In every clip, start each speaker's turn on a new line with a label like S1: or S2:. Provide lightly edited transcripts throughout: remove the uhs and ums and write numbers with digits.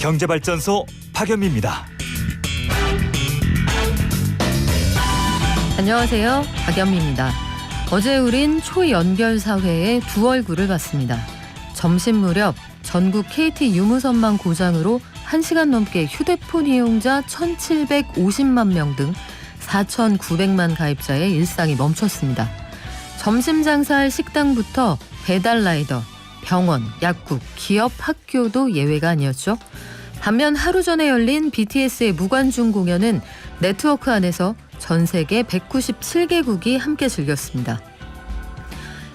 S1: 경제발전소 박연미입니다.
S2: 안녕하세요. 박연미입니다. 어제 우린 초연결사회의 두 얼굴을 봤습니다. 점심 무렵 전국 KT 유무선망 고장으로 1시간 넘게 휴대폰 이용자 1,750만 명 등 4,900만 가입자의 일상이 멈췄습니다. 점심 장사할 식당부터 배달라이더, 병원, 약국, 기업, 학교도 예외가 아니었죠. 반면 하루 전에 열린 BTS의 무관중 공연은 네트워크 안에서 전 세계 197개국이 함께 즐겼습니다.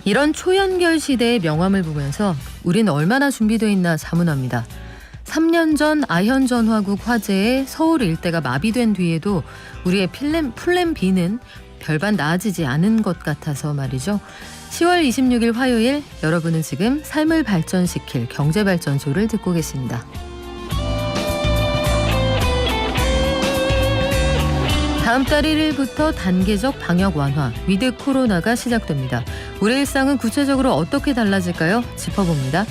S2: 이런 초연결 시대의 명암을 보면서 우린 얼마나 준비되어 있나 자문합니다. 3년 전 아현전화국 화재에 서울 일대가 마비된 뒤에도 우리의 플랜 B는 별반 나아지지 않은 것 같아서 말이죠. 10월 26일 화요일, 여러분은 지금 삶을 발전시킬 경제발전소를 듣고 계십니다. 다음 달 1일부터 단계적 방역 완화, 위드 코로나가 시작됩니다. 우리 일상은 구체적으로 어떻게 달라질까요? 짚어봅니다.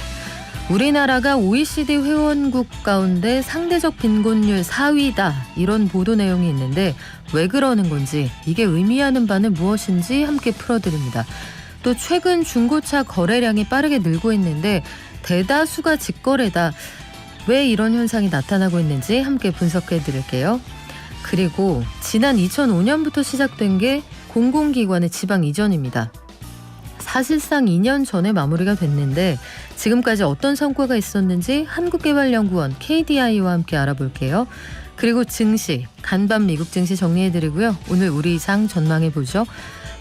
S2: 우리나라가 OECD 회원국 가운데 상대적 빈곤율 4위다, 이런 보도 내용이 있는데 왜 그러는 건지, 이게 의미하는 바는 무엇인지 함께 풀어드립니다. 또 최근 중고차 거래량이 빠르게 늘고 있는데 대다수가 직거래다. 왜 이런 현상이 나타나고 있는지 함께 분석해 드릴게요. 그리고 지난 2005년부터 시작된 게 공공기관의 지방 이전입니다. 사실상 2년 전에 마무리가 됐는데 지금까지 어떤 성과가 있었는지 한국개발연구원 KDI와 함께 알아볼게요. 그리고 증시, 간밤 미국 증시 정리해드리고요. 오늘 우리 장 전망해보죠.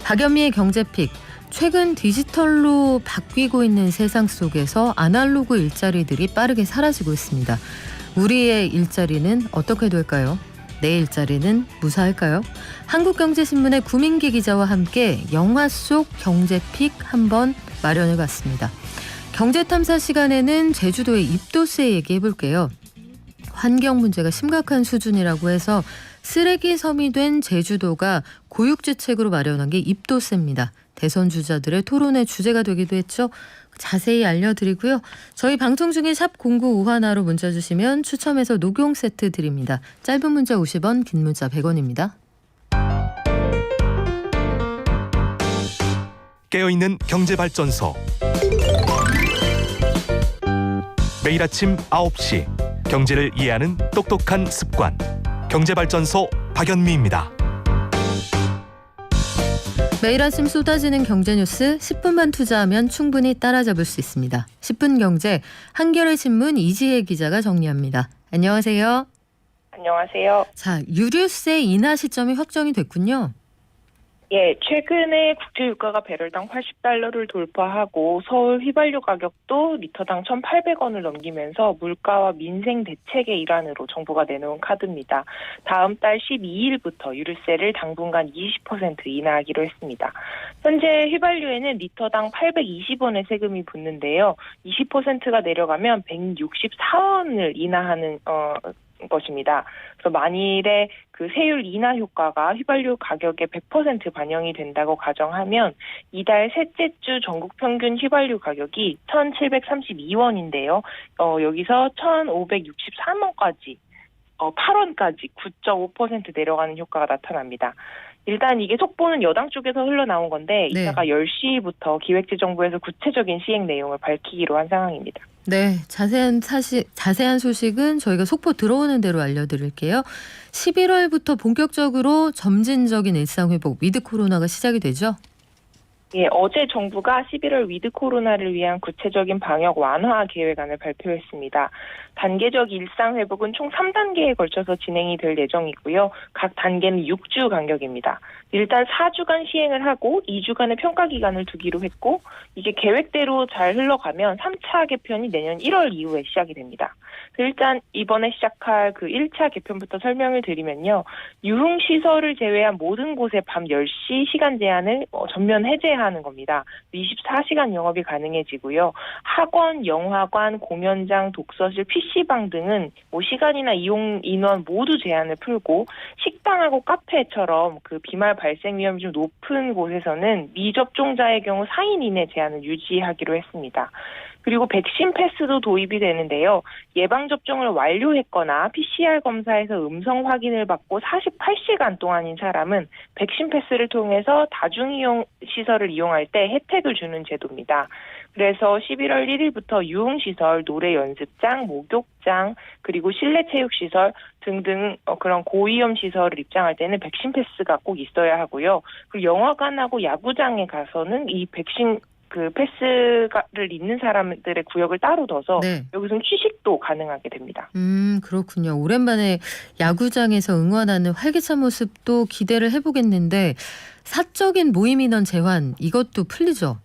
S2: 박연미의 경제픽. 최근 디지털로 바뀌고 있는 세상 속에서 아날로그 일자리들이 빠르게 사라지고 있습니다. 우리의 일자리는 어떻게 될까요? 내 일자리는 무사할까요? 한국경제신문의 구민기 기자와 함께 영화 속 경제픽 한번 마련해봤습니다. 경제탐사 시간에는 제주도의 입도세 얘기해볼게요. 환경 문제가 심각한 수준이라고 해서 쓰레기 섬이 된 제주도가 고육지책으로 마련한 게 입도세입니다. 대선 주자들의 토론의 주제가 되기도 했죠. 자세히 알려드리고요. 저희 방송 중에 샵 0951로 문자 주시면 추첨해서 녹용 세트 드립니다. 짧은 문자 50원, 긴 문자 100원입니다.
S1: 깨어있는 경제발전소. 매일 아침 9시 경제를 이해하는 똑똑한 습관. 경제발전소 박연미입니다.
S2: 매일 아침 쏟아지는 경제뉴스 10분만 투자하면 충분히 따라잡을 수 있습니다. 10분 경제, 한겨레 신문 이지혜 기자가 정리합니다. 안녕하세요.
S3: 안녕하세요.
S2: 자, 유류세 인하 시점이 확정이 됐군요.
S3: 예, 최근에 국제유가가 배럴당 80달러를 돌파하고 서울 휘발유 가격도 리터당 1,800원을 넘기면서 물가와 민생 대책의 일환으로 정부가 내놓은 카드입니다. 다음 달 12일부터 유류세를 당분간 20% 인하하기로 했습니다. 현재 휘발유에는 리터당 820원의 세금이 붙는데요. 20%가 내려가면 164원을 인하하는 것입니다. 그래서 만일에 그 세율 인하 효과가 휘발유 가격에 100% 반영이 된다고 가정하면 이달 셋째 주 전국 평균 휘발유 가격이 1,732원인데요. 여기서 1,563원까지 8원까지 9.5% 내려가는 효과가 나타납니다. 일단 이게 속보는 여당 쪽에서 흘러나온 건데 이따가 10시부터 기획재정부에서 구체적인 시행 내용을 밝히기로 한 상황입니다.
S2: 네, 자세한 소식은 저희가 속보 들어오는 대로 알려드릴게요. 11월부터 본격적으로 점진적인 일상회복, 위드 코로나가 시작이 되죠?
S3: 예, 어제 정부가 11월 위드 코로나를 위한 구체적인 방역 완화 계획안을 발표했습니다. 단계적 일상 회복은 총 3단계에 걸쳐서 진행이 될 예정이고요. 각 단계는 6주 간격입니다. 일단 4주간 시행을 하고 2주간의 평가 기간을 두기로 했고 이게 계획대로 잘 흘러가면 3차 개편이 내년 1월 이후에 시작이 됩니다. 일단 이번에 시작할 그 1차 개편부터 설명을 드리면요. 유흥시설을 제외한 모든 곳에 밤 10시 시간 제한을 전면 해제하는 겁니다. 24시간 영업이 가능해지고요. 학원, 영화관, 공연장, 독서실, PC방 등은 시간이나 이용 인원 모두 제한을 풀고 식당하고 카페처럼 그 비말 발생 위험이 좀 높은 곳에서는 미접종자의 경우 4인 이내 제한을 유지하기로 했습니다. 그리고 백신 패스도 도입이 되는데요. 예방 예방접종을 완료했거나 PCR 검사에서 음성 확인을 받고 48시간 동안인 사람은 백신 패스를 통해서 다중이용 시설을 이용할 때 혜택을 주는 제도입니다. 그래서 11월 1일부터 유흥시설, 노래 연습장, 목욕장, 그리고 실내 체육시설 등등 그런 고위험 시설을 입장할 때는 백신 패스가 꼭 있어야 하고요. 그리고 영화관하고 야구장에 가서는 이 백신 패스를 있는 사람들의 구역을 따로 둬서
S2: 네.
S3: 여기서는 취식도 가능하게 됩니다.
S2: 그렇군요. 오랜만에 야구장에서 응원하는 활기찬 모습도 기대를 해보겠는데 사적인 모임 인원 제한 이것도 풀리죠?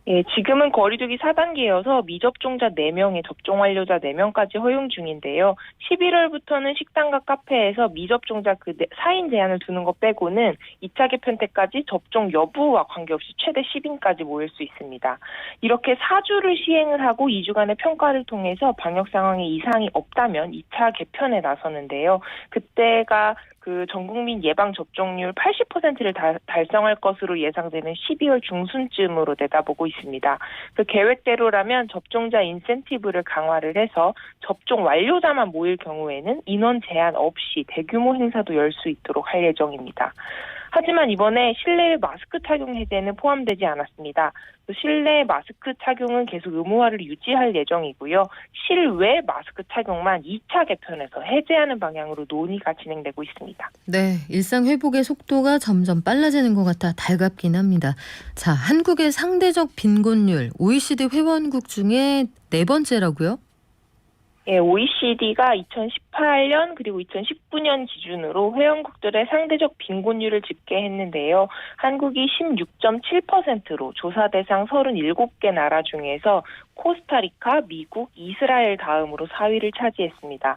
S3: 예, 지금은 거리두기 4단계여서 미접종자 4명에 접종 완료자 4명까지 허용 중인데요. 11월부터는 식당과 카페에서 미접종자 4인 제한을 두는 것 빼고는 2차 개편 때까지 접종 여부와 관계없이 최대 10인까지 모일 수 있습니다. 이렇게 4주를 시행을 하고 2주간의 평가를 통해서 방역 상황에 이상이 없다면 2차 개편에 나서는데요. 그때가 전국민 예방 접종률 80%를 달성할 것으로 예상되는 12월 중순쯤으로 내다보고 있습니다. 그 계획대로라면 접종자 인센티브를 강화를 해서 접종 완료자만 모일 경우에는 인원 제한 없이 대규모 행사도 열 수 있도록 할 예정입니다. 하지만 이번에 실내 마스크 착용 해제는 포함되지 않았습니다. 실내 마스크 착용은 계속 의무화를 유지할 예정이고요. 실외 마스크 착용만 2차 개편에서 해제하는 방향으로 논의가 진행되고 있습니다.
S2: 네, 일상 회복의 속도가 점점 빨라지는 것 같아 달갑긴 합니다. 자, 한국의 상대적 빈곤율 OECD 회원국 중에 4번째라고요?
S3: 예, OECD가 2018년 그리고 2019년 기준으로 회원국들의 상대적 빈곤율을 집계했는데요. 한국이 16.7%로 조사 대상 37개 나라 중에서 코스타리카, 미국, 이스라엘 다음으로 4위를 차지했습니다.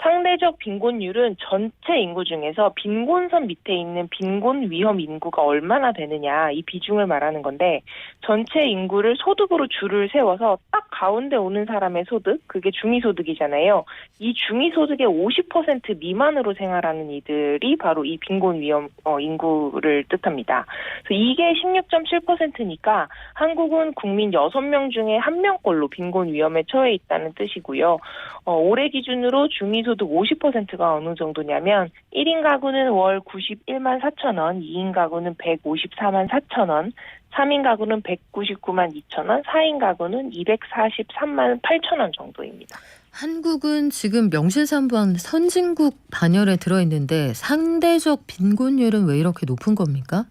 S3: 상대적 빈곤율은 전체 인구 중에서 빈곤선 밑에 있는 빈곤 위험 인구가 얼마나 되느냐 이 비중을 말하는 건데 전체 인구를 소득으로 줄을 세워서 딱 가운데 오는 사람의 소득, 그게 중위소득이잖아요. 이 중위소득의 50% 미만으로 생활하는 이들이 바로 이 빈곤 위험 인구를 뜻합니다. 그래서 이게 16.7%니까 한국은 국민 6명 중에 1명꼴로 빈곤 위험에 처해 있다는 뜻이고요. 올해 기준으로 중위소득 50%가 어느 정도냐면 1인 가구는 월 91만 4천 원, 2인 가구는 154만 4천 원, 3인 가구는 199만 2천 원, 4인 가구는 243만 8천 원 정도입니다.
S2: 한국은 지금 명실상부한 선진국 반열에 들어있는데 상대적 빈곤율은 왜 이렇게 높은 겁니까?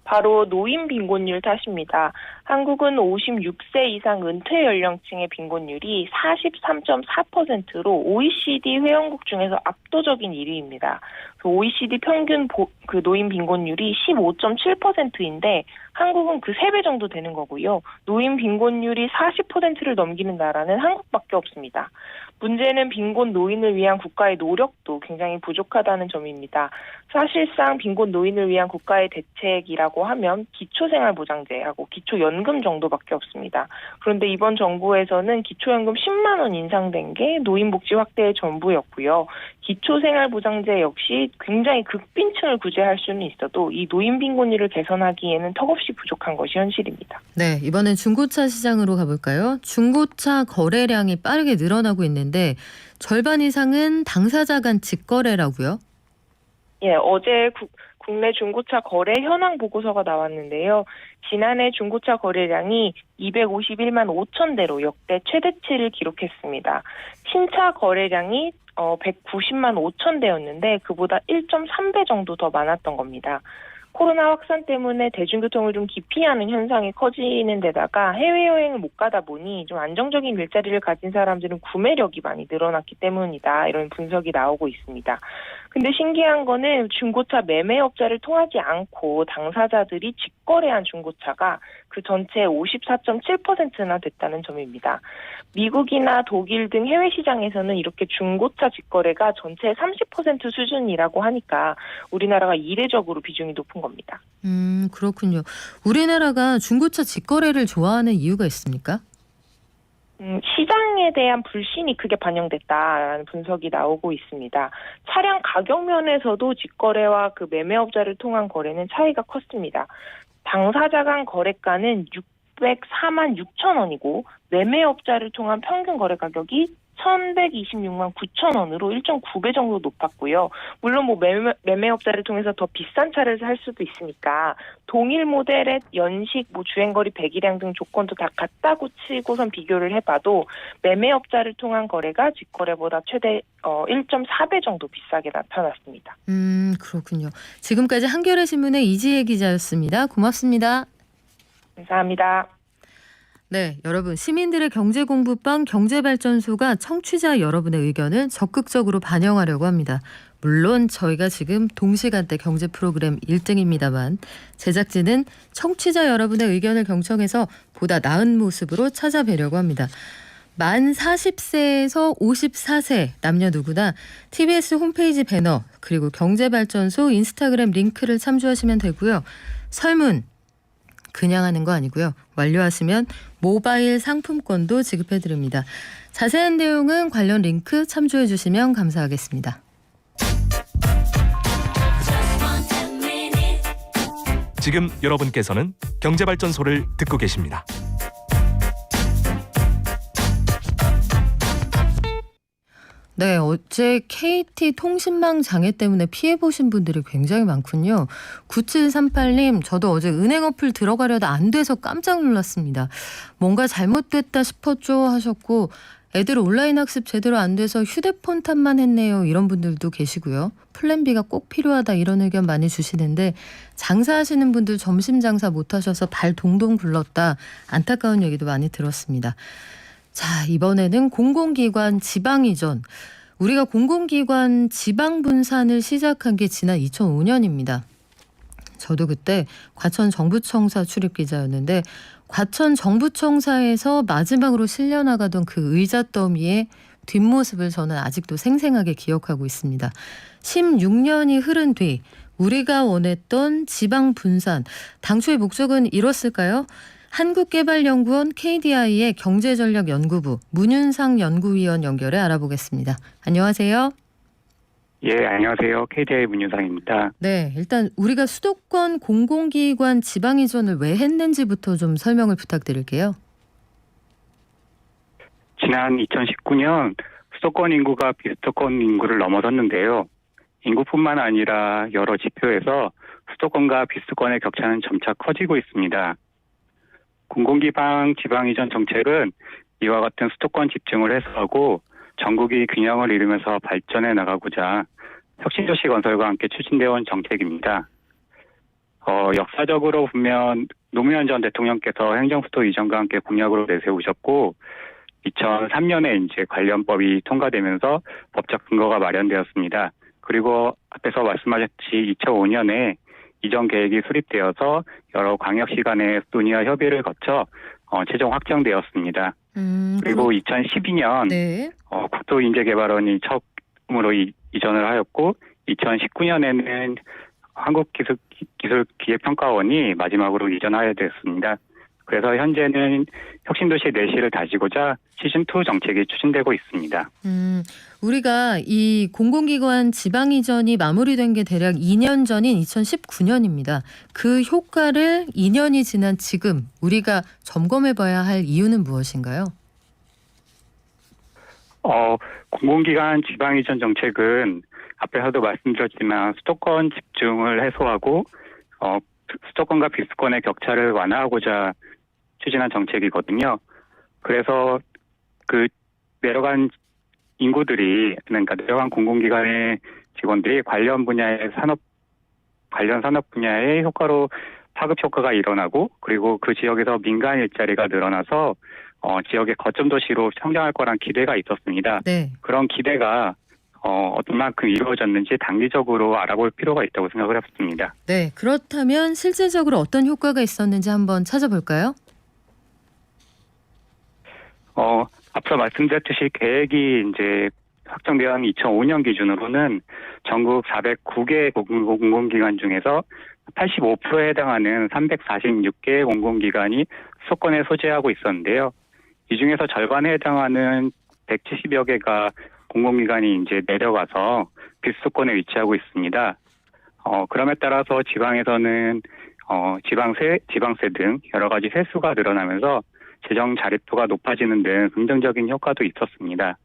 S3: 바로 노인 빈곤율 탓입니다. 한국은 56세 이상 은퇴 연령층의 빈곤율이 43.4%로 OECD 회원국 중에서 압도적인 1위입니다. OECD 평균 노인 빈곤율이 15.7%인데 한국은 그 3배 정도 되는 거고요. 노인 빈곤율이 40%를 넘기는 나라는 한국밖에 없습니다. 문제는 빈곤 노인을 위한 국가의 노력도 굉장히 부족하다는 점입니다. 사실상 빈곤 노인을 위한 국가의 대책이라고 하면 기초생활보장제하고 기초연금 정도밖에 없습니다. 그런데 이번 정부에서는 기초연금 10만 원 인상된 게 노인복지 확대의 전부였고요. 기초생활보장제 역시 굉장히 극빈층을 구제할 수는 있어도 이 노인 빈곤율을 개선하기에는 턱없이 부족한 것이 현실입니다.
S2: 네, 이번엔 중고차 시장으로 가볼까요? 중고차 거래량이 빠르게 늘어나고 있는데 절반 이상은 당사자 간 직거래라고요?
S3: 예, 어제 국내 중고차 거래 현황 보고서가 나왔는데요. 지난해 중고차 거래량이 251만 5천 대로 역대 최대치를 기록했습니다. 신차 거래량이 190만 5천 대였는데 그보다 1.3배 정도 더 많았던 겁니다. 코로나 확산 때문에 대중교통을 좀 기피하는 현상이 커지는 데다가 해외여행을 못 가다 보니 좀 안정적인 일자리를 가진 사람들은 구매력이 많이 늘어났기 때문이다. 이런 분석이 나오고 있습니다. 근데 신기한 거는 중고차 매매업자를 통하지 않고 당사자들이 직거래한 중고차가 그 전체의 54.7%나 됐다는 점입니다. 미국이나 독일 등 해외 시장에서는 이렇게 중고차 직거래가 전체의 30% 수준이라고 하니까 우리나라가 이례적으로 비중이 높은 겁니다.
S2: 그렇군요. 우리나라가 중고차 직거래를 좋아하는 이유가 있습니까?
S3: 시장에 대한 불신이 크게 반영됐다라는 분석이 나오고 있습니다. 차량 가격 면에서도 직거래와 그 매매업자를 통한 거래는 차이가 컸습니다. 당사자 간 거래가는 604만 6천 원이고 매매업자를 통한 평균 거래 가격이 1,126만 9천 원으로 1.9배 정도 높았고요. 물론 뭐 매매업자를 통해서 더 비싼 차를 살 수도 있으니까 동일 모델의 연식, 뭐 주행거리, 배기량 등 조건도 다 같다고 치고선 비교를 해봐도 매매업자를 통한 거래가 직거래보다 최대 1.4배 정도 비싸게 나타났습니다.
S2: 그렇군요. 지금까지 한겨레 신문의 이지혜 기자였습니다. 고맙습니다.
S3: 감사합니다.
S2: 네, 여러분 시민들의 경제공부방 경제발전소가 청취자 여러분의 의견을 적극적으로 반영하려고 합니다. 물론 저희가 지금 동시간대 경제 프로그램 1등입니다만 제작진은 청취자 여러분의 의견을 경청해서 보다 나은 모습으로 찾아뵈려고 합니다. 만 40세에서 54세 남녀 누구나 TBS 홈페이지 배너 그리고 경제발전소 인스타그램 링크를 참조하시면 되고요. 설문 그냥 하는 거 아니고요. 완료하시면 모바일 상품권도 지급해드립니다. 자세한 내용은 관련 링크 참조해 주시면 감사하겠습니다.
S1: 지금 여러분께서는 경제발전소를 듣고 계십니다.
S2: 네, 어제 KT 통신망 장애 때문에 피해보신 분들이 굉장히 많군요. 9738님, 저도 어제 은행 어플 들어가려다 안 돼서 깜짝 놀랐습니다. 뭔가 잘못됐다 싶었죠 하셨고 애들 온라인 학습 제대로 안 돼서 휴대폰 탓만 했네요. 이런 분들도 계시고요. 플랜 B가 꼭 필요하다 이런 의견 많이 주시는데 장사하시는 분들 점심 장사 못하셔서 발 동동 굴렀다. 안타까운 얘기도 많이 들었습니다. 자, 이번에는 공공기관 지방 이전. 우리가 공공기관 지방 분산을 시작한 게 지난 2005년입니다. 저도 그때 과천 정부청사 출입 기자였는데 과천 정부청사에서 마지막으로 실려나가던 그 의자 더미의 뒷모습을 저는 아직도 생생하게 기억하고 있습니다. 16년이 흐른 뒤 우리가 원했던 지방 분산, 당초의 목적은 이뤘을까요? 한국개발연구원 KDI의 경제전략연구부 문윤상 연구위원 연결해 알아보겠습니다. 안녕하세요.
S4: 예, 안녕하세요. KDI 문윤상입니다.
S2: 네, 일단 우리가 수도권 공공기관 지방 이전을 왜 했는지부터 좀 설명을 부탁드릴게요.
S4: 지난 2019년 수도권 인구가 비수도권 인구를 넘어섰는데요. 인구뿐만 아니라 여러 지표에서 수도권과 비수도권의 격차는 점차 커지고 있습니다. 공공기관 지방 이전 정책은 이와 같은 수도권 집중을 해소하고 전국이 균형을 이루면서 발전해 나가고자 혁신도시 건설과 함께 추진되어 온 정책입니다. 역사적으로 보면 노무현 전 대통령께서 행정수도 이전과 함께 공약으로 내세우셨고 2003년에 이제 관련법이 통과되면서 법적 근거가 마련되었습니다. 그리고 앞에서 말씀하셨듯이 2005년에 이전 계획이 수립되어서 여러 광역시 간의 논의와 협의를 거쳐 최종 확정되었습니다. 그리고 2012년
S2: 네.
S4: 국토인재개발원이 처음으로 이전을 하였고 2019년에는 한국기술기획평가원이 마지막으로 이전하게 됐습니다. 그래서 현재는 혁신도시 내시를 다지고자 시즌2 정책이 추진되고 있습니다.
S2: 우리가 이 공공기관 지방 이전이 마무리된 게 대략 2년 전인 2019년입니다. 그 효과를 2년이 지난 지금 우리가 점검해봐야 할 이유는 무엇인가요?
S4: 공공기관 지방 이전 정책은 앞에서도 말씀드렸지만 수도권 집중을 해소하고 수도권과 비수도권의 격차를 완화하고자 추진한 정책이거든요. 그래서 그 내려간 인구들이 그러니까 내려간 공공기관의 직원들이 관련 산업 분야의 효과로 파급 효과가 일어나고 그리고 그 지역에서 민간 일자리가 늘어나서 지역의 거점 도시로 성장할 거란 기대가 있었습니다.
S2: 네.
S4: 그런 기대가 어떤 만큼 이루어졌는지 단기적으로 알아볼 필요가 있다고 생각을 했습니다.
S2: 네. 그렇다면 실질적으로 어떤 효과가 있었는지 한번 찾아볼까요?
S4: 앞서 말씀드렸듯이 계획이 이제 확정되어 2005년 기준으로는 전국 409개 공공기관 중에서 85%에 해당하는 346개 공공기관이 수도권에 소재하고 있었는데요. 이 중에서 절반에 해당하는 170여 개가 공공기관이 이제 내려가서 비수도권에 위치하고 있습니다. 그럼에 따라서 지방에서는 지방세 등 여러 가지 세수가 늘어나면서 재정 자립도가 높아지는 등 긍정적인 효과도 있었습니다.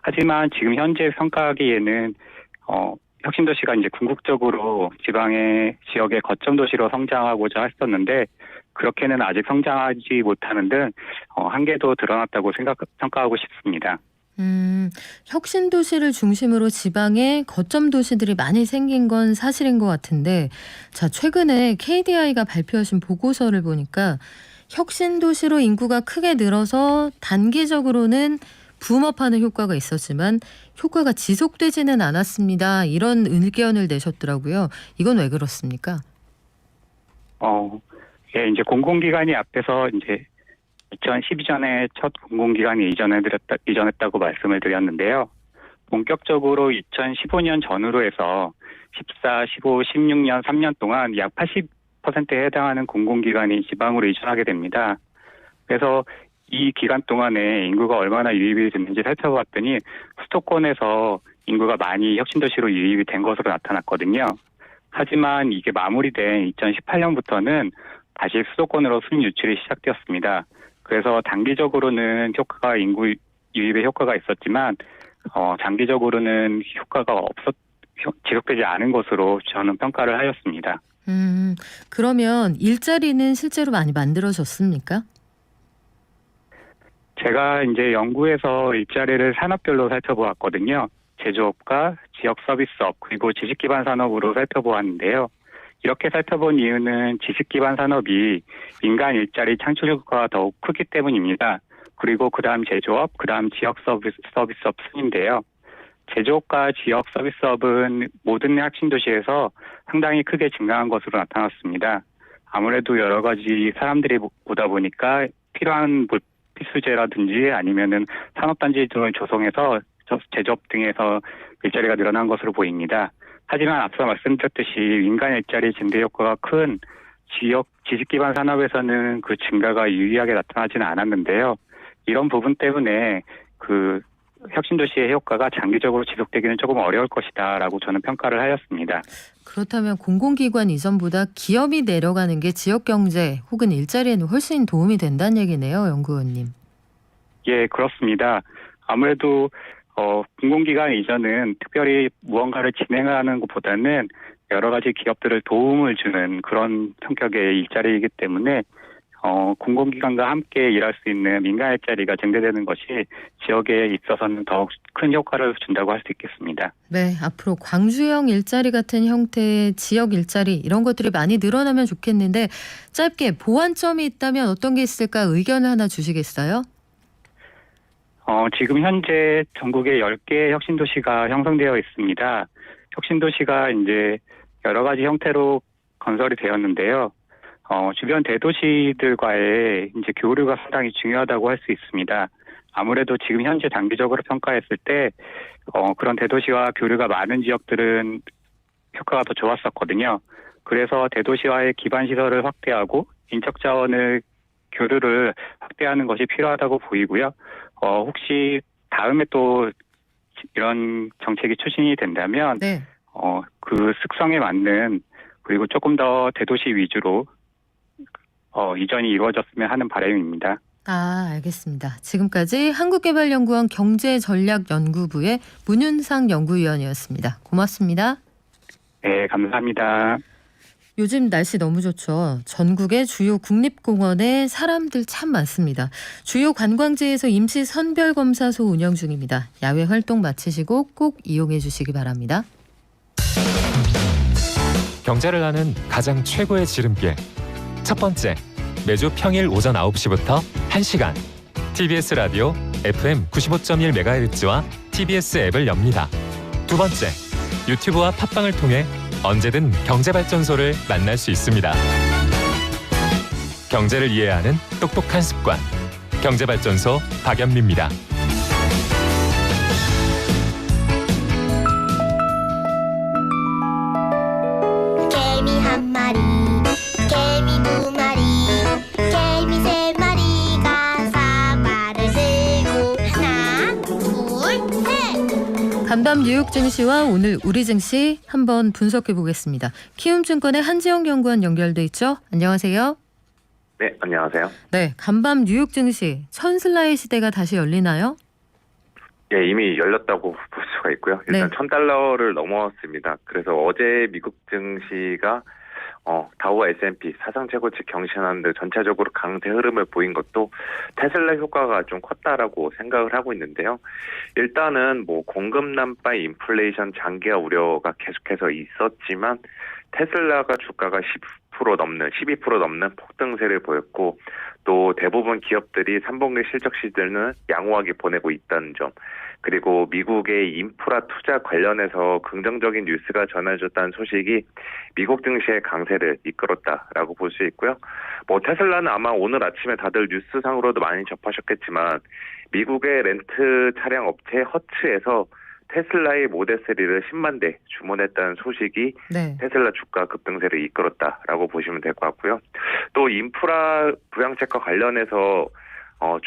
S4: 하지만 지금 현재 평가하기에는 혁신도시가 이제 궁극적으로 지역의 거점 도시로 성장하고자 했었는데 그렇게는 아직 성장하지 못하는 등 한계도 드러났다고 평가하고 싶습니다.
S2: 혁신 도시를 중심으로 지방에 거점 도시들이 많이 생긴 건 사실인 것 같은데, 자, 최근에 KDI가 발표하신 보고서를 보니까 혁신 도시로 인구가 크게 늘어서 단기적으로는 붐업하는 효과가 있었지만 효과가 지속되지는 않았습니다. 이런 의견을 내셨더라고요. 이건 왜 그렇습니까?
S4: 예, 이제 공공기관이 앞에서 이제 2012년에 첫 공공기관이 이전했다고 말씀을 드렸는데요. 본격적으로 2015년 전후로 해서 14, 15, 16년 3년 동안 약 80%에 해당하는 공공기관이 지방으로 이전하게 됩니다. 그래서 이 기간 동안에 인구가 얼마나 유입이 됐는지 살펴봤더니 수도권에서 인구가 많이 혁신도시로 유입이 된 것으로 나타났거든요. 하지만 이게 마무리된 2018년부터는 다시 수도권으로 순 유출이 시작되었습니다. 그래서 단기적으로는 인구 유입에 효과가 있었지만 장기적으로는 효과가 지속되지 않은 것으로 저는 평가를 하였습니다.
S2: 그러면 일자리는 실제로 많이 만들어졌습니까?
S4: 제가 이제 연구에서 일자리를 산업별로 살펴보았거든요. 제조업과 지역 서비스업 그리고 지식기반 산업으로 살펴보았는데요. 이렇게 살펴본 이유는 지식기반 산업이 민간 일자리 창출 효과가 더욱 크기 때문입니다. 그리고 그다음 제조업, 그다음 지역 서비스업 순인데요. 제조업과 지역 서비스업은 모든 혁신 도시에서 상당히 크게 증가한 것으로 나타났습니다. 아무래도 여러 가지 사람들이 오다 보니까 필요한 필수재라든지 아니면은 산업단지 등을 조성해서 제조업 등에서 일자리가 늘어난 것으로 보입니다. 하지만 앞서 말씀드렸듯이 민간 일자리 증대 효과가 큰 지역 지식기반 산업에서는 그 증가가 유의하게 나타나지는 않았는데요. 이런 부분 때문에 그 혁신도시의 효과가 장기적으로 지속되기는 조금 어려울 것이다라고 저는 평가를 하였습니다.
S2: 그렇다면 공공기관 이전보다 기업이 내려가는 게 지역경제 혹은 일자리에는 훨씬 도움이 된다는 얘기네요, 연구원님.
S4: 예, 그렇습니다. 아무래도 공공기관 이전은 특별히 무언가를 진행하는 것보다는 여러 가지 기업들을 도움을 주는 그런 성격의 일자리이기 때문에 공공기관과 함께 일할 수 있는 민간 일자리가 증대되는 것이 지역에 있어서는 더욱 큰 효과를 준다고 할 수 있겠습니다.
S2: 네, 앞으로 광주형 일자리 같은 형태의 지역 일자리 이런 것들이 많이 늘어나면 좋겠는데 짧게 보완점이 있다면 어떤 게 있을까 의견을 하나 주시겠어요?
S4: 지금 현재 전국에 10개의 혁신도시가 형성되어 있습니다. 혁신도시가 이제 여러 가지 형태로 건설이 되었는데요. 주변 대도시들과의 이제 교류가 상당히 중요하다고 할 수 있습니다. 아무래도 지금 현재 단기적으로 평가했을 때, 그런 대도시와 교류가 많은 지역들은 효과가 더 좋았었거든요. 그래서 대도시와의 기반 시설을 확대하고 인적 자원을 교류를 확대하는 것이 필요하다고 보이고요. 혹시 다음에 또 이런 정책이 추진이 된다면,
S2: 네.
S4: 그 특성에 맞는 그리고 조금 더 대도시 위주로 이전이 이루어졌으면 하는 바람입니다.
S2: 알겠습니다. 지금까지 한국개발연구원 경제전략연구부의 문윤상 연구위원이었습니다. 고맙습니다.
S4: 네, 감사합니다.
S2: 요즘 날씨 너무 좋죠. 전국의 주요 국립공원에 사람들 참 많습니다. 주요 관광지에서 임시 선별검사소 운영 중입니다. 야외 활동 마치시고 꼭 이용해 주시기 바랍니다.
S5: 경제를 아는 가장 최고의 지름길. 첫 번째, 매주 평일 오전 9시부터 1시간 TBS 라디오 FM 95.1MHz와 TBS 앱을 엽니다. 두 번째, 유튜브와 팟빵을 통해 언제든 경제발전소를 만날 수 있습니다. 경제를 이해하는 똑똑한 습관. 경제발전소 박연미입니다.
S6: 개미 한 마리, 개미 두 마리, 개미 세 마리가 사과를 들고 하나, 둘, 셋.
S2: 간밤 뉴욕 증시와 오늘 우리 증시 한번 분석해 보겠습니다. 키움증권의 한지영 연구원 연결돼 있죠. 안녕하세요.
S7: 네, 안녕하세요.
S2: 네, 간밤 뉴욕 증시 천슬라의 시대가 다시 열리나요?
S7: 예, 이미 열렸다고 볼 수가 있고요. 일단
S2: 네.
S7: $1,000를 넘어왔습니다. 그래서 어제 미국 증시가 다우와 S&P 사상 최고치 경신하는데 전체적으로 강세 흐름을 보인 것도 테슬라 효과가 좀 컸다라고 생각을 하고 있는데요. 일단은 공급 난발 인플레이션 장기화 우려가 계속해서 있었지만 테슬라가 주가가 12% 넘는 폭등세를 보였고 또 대부분 기업들이 3분기 실적 시즌을 양호하게 보내고 있다는 점, 그리고 미국의 인프라 투자 관련해서 긍정적인 뉴스가 전해졌다는 소식이 미국 증시의 강세를 이끌었다라고 볼 수 있고요. 테슬라는 아마 오늘 아침에 다들 뉴스상으로도 많이 접하셨겠지만 미국의 렌트 차량 업체 허츠에서 테슬라의 모델3를 10만 대 주문했다는 소식이
S2: 네.
S7: 테슬라 주가 급등세를 이끌었다라고 보시면 될 것 같고요. 또 인프라 부양책과 관련해서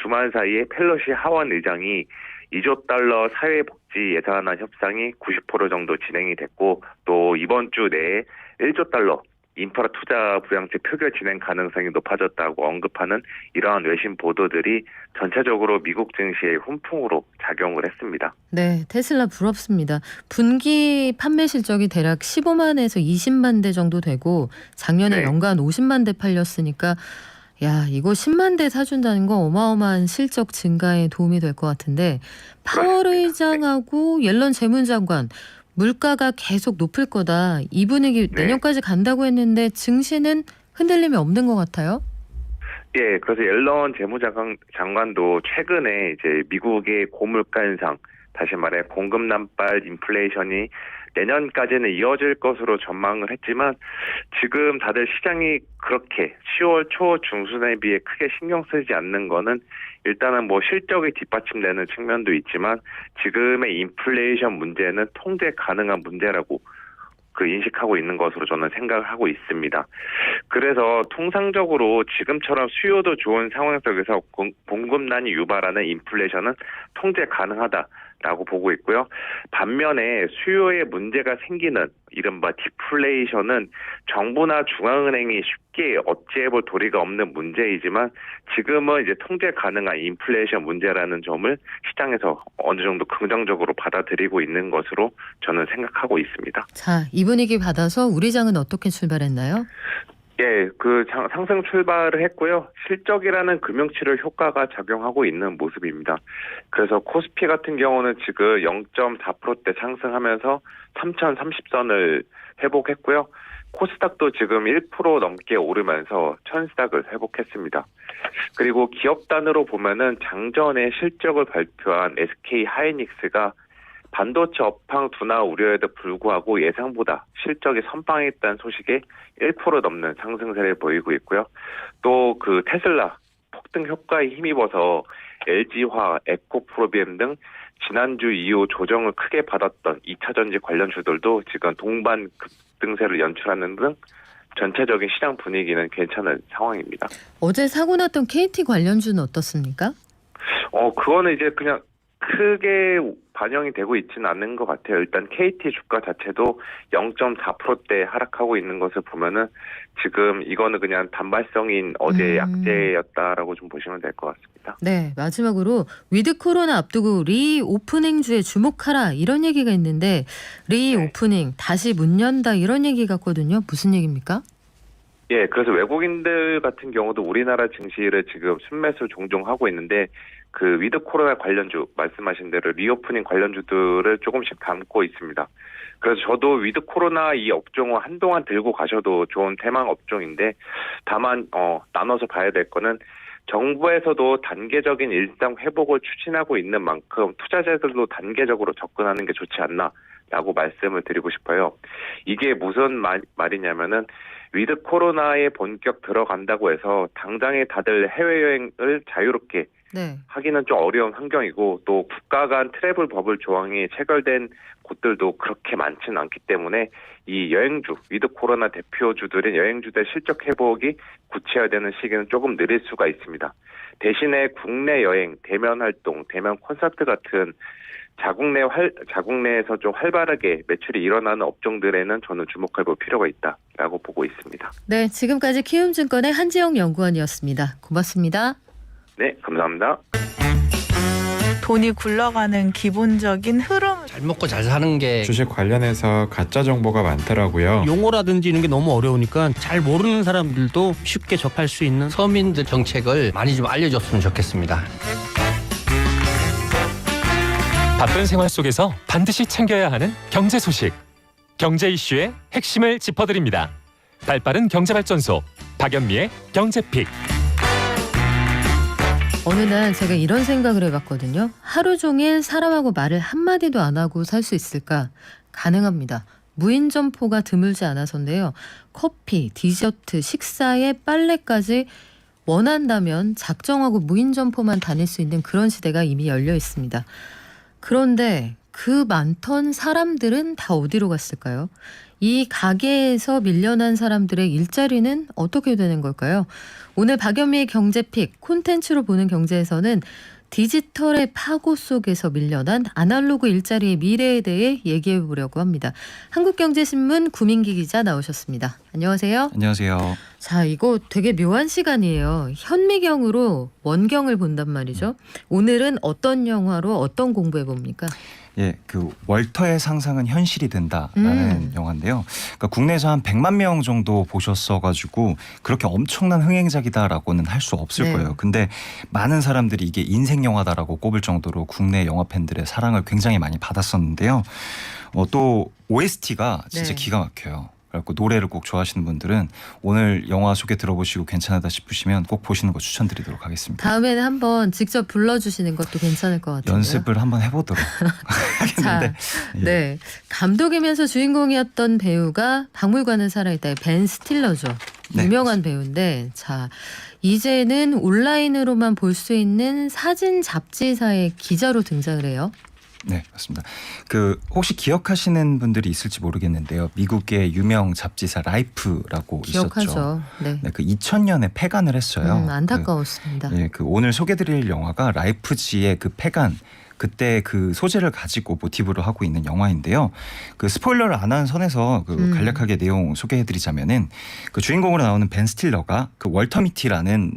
S7: 주말 사이에 펠로시 하원 의장이 2조 달러 사회복지 예산안 협상이 90% 정도 진행이 됐고 또 이번 주 내에 1조 달러 인프라 투자 부양책 표결 진행 가능성이 높아졌다고 언급하는 이러한 외신 보도들이 전체적으로 미국 증시의 훈풍으로 작용을 했습니다.
S2: 네, 테슬라 부럽습니다. 분기 판매 실적이 대략 15만에서 20만 대 정도 되고 작년에
S7: 네.
S2: 연간 50만 대 팔렸으니까 야, 이거 10만 대 사준다는 거 어마어마한 실적 증가에 도움이 될 것 같은데 파월 의장하고 옐런 재무장관 물가가 계속 높을 거다. 이 분위기
S7: 네.
S2: 내년까지 간다고 했는데 증시는 흔들림이 없는 것 같아요.
S7: 예, 그래서 옐런 재무장관도 최근에 이제 미국의 고물가 현상, 다시 말해 공급 난발 인플레이션이 내년까지는 이어질 것으로 전망을 했지만 지금 다들 시장이 그렇게 10월 초 중순에 비해 크게 신경 쓰지 않는 거는 일단은 실적이 뒷받침되는 측면도 있지만 지금의 인플레이션 문제는 통제 가능한 문제라고 인식하고 있는 것으로 저는 생각을 하고 있습니다. 그래서 통상적으로 지금처럼 수요도 좋은 상황 속에서 공급난이 유발하는 인플레이션은 통제 가능하다라고 보고 있고요. 반면에 수요에 문제가 생기는 이른바 디플레이션은 정부나 중앙은행이 쉽게 어찌해볼 도리가 없는 문제이지만 지금은 이제 통제 가능한 인플레이션 문제라는 점을 시장에서 어느 정도 긍정적으로 받아들이고 있는 것으로 저는 생각하고 있습니다.
S2: 자, 이 분위기 받아서 우리 장은 어떻게 출발했나요?
S7: 예, 상승 출발을 했고요. 실적이라는 금융치료 효과가 작용하고 있는 모습입니다. 그래서 코스피 같은 경우는 지금 0.4%대 상승하면서 3,030선을 회복했고요. 코스닥도 지금 1% 넘게 오르면서 1,000스닥을 회복했습니다. 그리고 기업 단으로 보면은 장전에 실적을 발표한 SK 하이닉스가 반도체 업황 둔화 우려에도 불구하고 예상보다 실적이 선방했다는 소식에 1% 넘는 상승세를 보이고 있고요. 또 테슬라 폭등 효과에 힘입어서 LG화, 에코프로비엠 등 지난주 이후 조정을 크게 받았던 2차전지 관련 주들도 지금 동반 급등세를 연출하는 등 전체적인 시장 분위기는 괜찮은 상황입니다.
S2: 어제 사고 났던 KT 관련주는 어떻습니까?
S7: 그거는 이제 그냥 크게 반영이 되고 있지는 않는 것 같아요. 일단 KT 주가 자체도 0.4%대 하락하고 있는 것을 보면은 지금 이거는 그냥 단발성인 어제의 약재였다라고 좀 보시면 될 것 같습니다.
S2: 네, 마지막으로 위드 코로나 앞두고 리오프닝주에 주목하라 이런 얘기가 있는데 리오프닝 다시 문 연다 이런 얘기 같거든요. 무슨 얘기입니까?
S7: 예, 그래서 외국인들 같은 경우도 우리나라 증시를 지금 순매수 종종 하고 있는데 위드 코로나 관련주 말씀하신 대로 리오프닝 관련주들을 조금씩 담고 있습니다. 그래서 저도 위드 코로나 이 업종을 한동안 들고 가셔도 좋은 대망 업종인데 다만 나눠서 봐야 될 거는 정부에서도 단계적인 일상 회복을 추진하고 있는 만큼 투자자들도 단계적으로 접근하는 게 좋지 않나라고 말씀을 드리고 싶어요. 이게 무슨 말이냐면은 위드 코로나에 본격 들어간다고 해서 당장에 다들 해외여행을 자유롭게 하기는 좀 어려운 환경이고 또 국가 간 트래블 버블 조항이 체결된 곳들도 그렇게 많지는 않기 때문에 이 여행주, 위드 코로나 대표주들인 여행주들 실적 회복이 구체화되는 시기는 조금 느릴 수가 있습니다. 대신에 국내 여행, 대면 활동, 대면 콘서트 같은 자국 내에서 좀 활발하게 매출이 일어나는 업종들에는 저는 주목해 볼 필요가 있다라고 보고 있습니다.
S2: 네, 지금까지 키움증권의 한지영 연구원이었습니다. 고맙습니다.
S7: 네, 감사합니다.
S8: 돈이 굴러가는 기본적인 흐름.
S9: 잘 먹고 잘 사는 게
S10: 주식 관련해서 가짜 정보가 많더라고요.
S9: 용어라든지 이런 게 너무 어려우니까 잘 모르는 사람들도 쉽게 접할 수 있는 서민들 정책을 많이 좀 알려줬으면 좋겠습니다.
S5: 바쁜 생활 속에서 반드시 챙겨야 하는 경제 소식. 경제 이슈의 핵심을 짚어드립니다. 발빠른 경제발전소 박연미의 경제픽.
S2: 어느 날 제가 이런 생각을 해봤거든요. 하루 종일 사람하고 말을 한마디도 안 하고 살 수 있을까? 가능합니다. 무인 점포가 드물지 않아서인데요. 커피, 디저트, 식사에 빨래까지 원한다면 작정하고 무인 점포만 다닐 수 있는 그런 시대가 이미 열려 있습니다. 그런데 그 많던 사람들은 다 어디로 갔을까요? 이 가게에서 밀려난 사람들의 일자리는 어떻게 되는 걸까요? 오늘 박연미의 경제픽 콘텐츠로 보는 경제에서는 디지털의 파고 속에서 밀려난 아날로그 일자리의 미래에 대해 얘기해 보려고 합니다. 한국경제신문 구민기 기자 나오셨습니다. 안녕하세요.
S11: 안녕하세요.
S2: 자, 이거 되게 묘한 시간이에요. 현미경으로 원경을 본단 말이죠. 오늘은 어떤 영화로 어떤 공부해 봅니까?
S11: 예, 그 월터의 상상은 현실이 된다라는 영화인데요. 그러니까 국내에서 한 100만 명 정도 보셨어가지고 그렇게 엄청난 흥행작이다라고는 할 수 없을 거예요. 근데 많은 사람들이 이게 인생 영화다라고 꼽을 정도로 국내 영화 팬들의 사랑을 굉장히 많이 받았었는데요. 또 OST가 진짜 기가 막혀요. 그래서 노래를 꼭 좋아하시는 분들은 오늘 영화 소개 들어보시고 괜찮다 싶으시면 꼭 보시는 거 추천드리도록 하겠습니다.
S2: 다음에는 한번 직접 불러주시는 것도 괜찮을 것 같아요.
S11: 연습을 한번 해보도록 하겠는데.
S2: 네, 감독이면서 주인공이었던 배우가 박물관은 살아있다의 벤 스틸러죠. 유명한 배우인데, 자, 이제는 온라인으로만 볼 수 있는 사진 잡지사의 기자로 등장을 해요.
S11: 네, 맞습니다. 그 혹시 기억하시는 분들이 있을지 모르겠는데요. 미국의 유명 잡지사 라이프라고
S2: 기억하죠.
S11: 있었죠.
S2: 네.
S11: 네, 그 2000년에 폐간을 했어요.
S2: 안타까웠습니다.
S11: 그 오늘 소개드릴 영화가 라이프지의 그 폐간, 그때 그 소재를 가지고 모티브로 하고 있는 영화인데요. 그 스포일러를 안 하는 선에서 그 간략하게 내용 소개해드리자면은 그 주인공으로 나오는 벤 스틸러가 그 월터 미티라는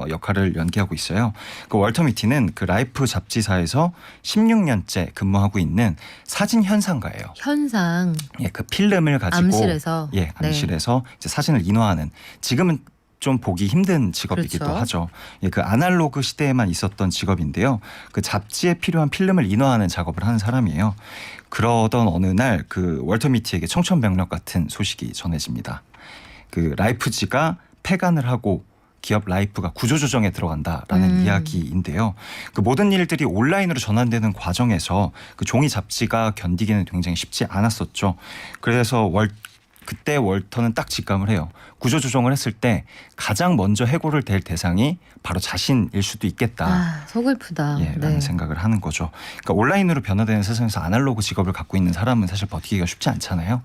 S11: 역할을 연기하고 있어요. 그 월터 미티는 그 라이프 잡지사에서 16년째 근무하고 있는 사진 현상가예요.
S2: 현상.
S11: 예, 그 필름을 가지고
S2: 암실에서.
S11: 암실에서 이제 사진을 인화하는, 지금은 좀 보기 힘든 직업이기도
S2: 그렇죠.
S11: 하죠. 예, 그 아날로그 시대에만 있었던 직업인데요. 그 잡지에 필요한 필름을 인화하는 작업을 하는 사람이에요. 그러던 어느 날 그 월터 미티에게 청천벽력 같은 소식이 전해집니다. 그 라이프지가 폐간을 하고 기업 라이프가 구조조정에 들어간다라는 이야기인데요. 그 모든 일들이 온라인으로 전환되는 과정에서 그 종이 잡지가 견디기는 굉장히 쉽지 않았었죠. 그래서 그때 월터는 딱 직감을 해요. 구조조정을 했을 때 가장 먼저 해고를 될 대상이 바로 자신일 수도 있겠다.
S2: 아, 서글프다.
S11: 라는 생각을 하는 거죠. 그러니까 온라인으로 변화되는 세상에서 아날로그 직업을 갖고 있는 사람은 사실 버티기가 쉽지 않잖아요.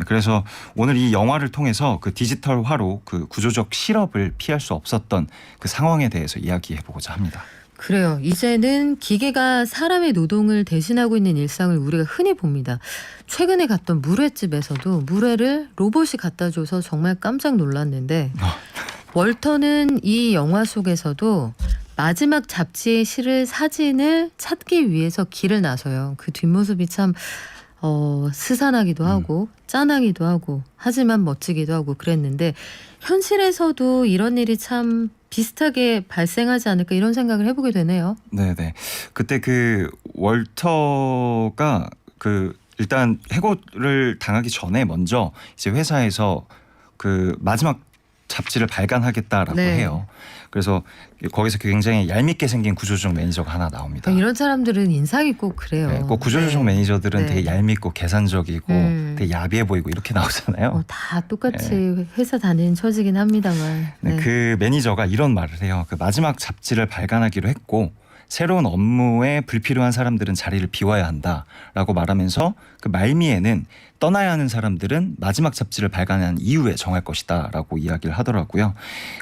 S11: 그래서 오늘 이 영화를 통해서 그 디지털화로 그 구조적 실업을 피할 수 없었던 그 상황에 대해서 이야기해보고자 합니다.
S2: 그래요. 이제는 기계가 사람의 노동을 대신하고 있는 일상을 우리가 흔히 봅니다. 최근에 갔던 물회집에서도 물회를 로봇이 갖다 줘서 정말 깜짝 놀랐는데 월터는 이 영화 속에서도 마지막 잡지에 실을 사진을 찾기 위해서 길을 나서요. 그 뒷모습이 참 스산하기도 하고 짠하기도 하고 하지만 멋지기도 하고 그랬는데 현실에서도 이런 일이 참 비슷하게 발생하지 않을까 이런 생각을 해보게 되네요.
S11: 네네. 그때 그 월터가 그 일단 해고를 당하기 전에 먼저 이제 회사에서 그 마지막 잡지를 발간하겠다라고 해요. 그래서 거기서 굉장히 얄밉게 생긴 구조조정 매니저가 하나 나옵니다.
S2: 이런 사람들은 인상이 꼭 그래요.
S11: 네, 꼭 구조조정 매니저들은 되게 얄밉고 계산적이고 되게 야비해 보이고 이렇게 나오잖아요.
S2: 다 똑같이 회사 다니는 처지긴 합니다만.
S11: 그 매니저가 이런 말을 해요. 그 마지막 잡지를 발간하기로 했고 새로운 업무에 불필요한 사람들은 자리를 비워야 한다라고 말하면서 그 말미에는 떠나야 하는 사람들은 마지막 잡지를 발간한 이후에 정할 것이다라고 이야기를 하더라고요.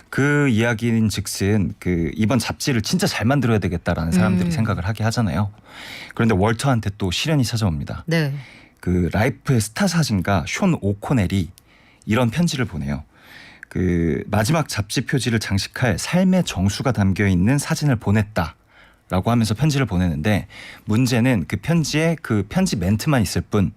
S11: 그 이야기는 즉슨 그 이번 잡지를 진짜 잘 만들어야 되겠다라는 사람들이 생각을 하게 하잖아요. 그런데 월터한테 또 시련이 찾아옵니다.
S2: 네.
S11: 그 라이프의 스타 사진가 숀 오코넬이 이런 편지를 보내요. 그 마지막 잡지 표지를 장식할 삶의 정수가 담겨 있는 사진을 보냈다라고 하면서 편지를 보내는데 문제는 그 편지에 그 편지 멘트만 있을 뿐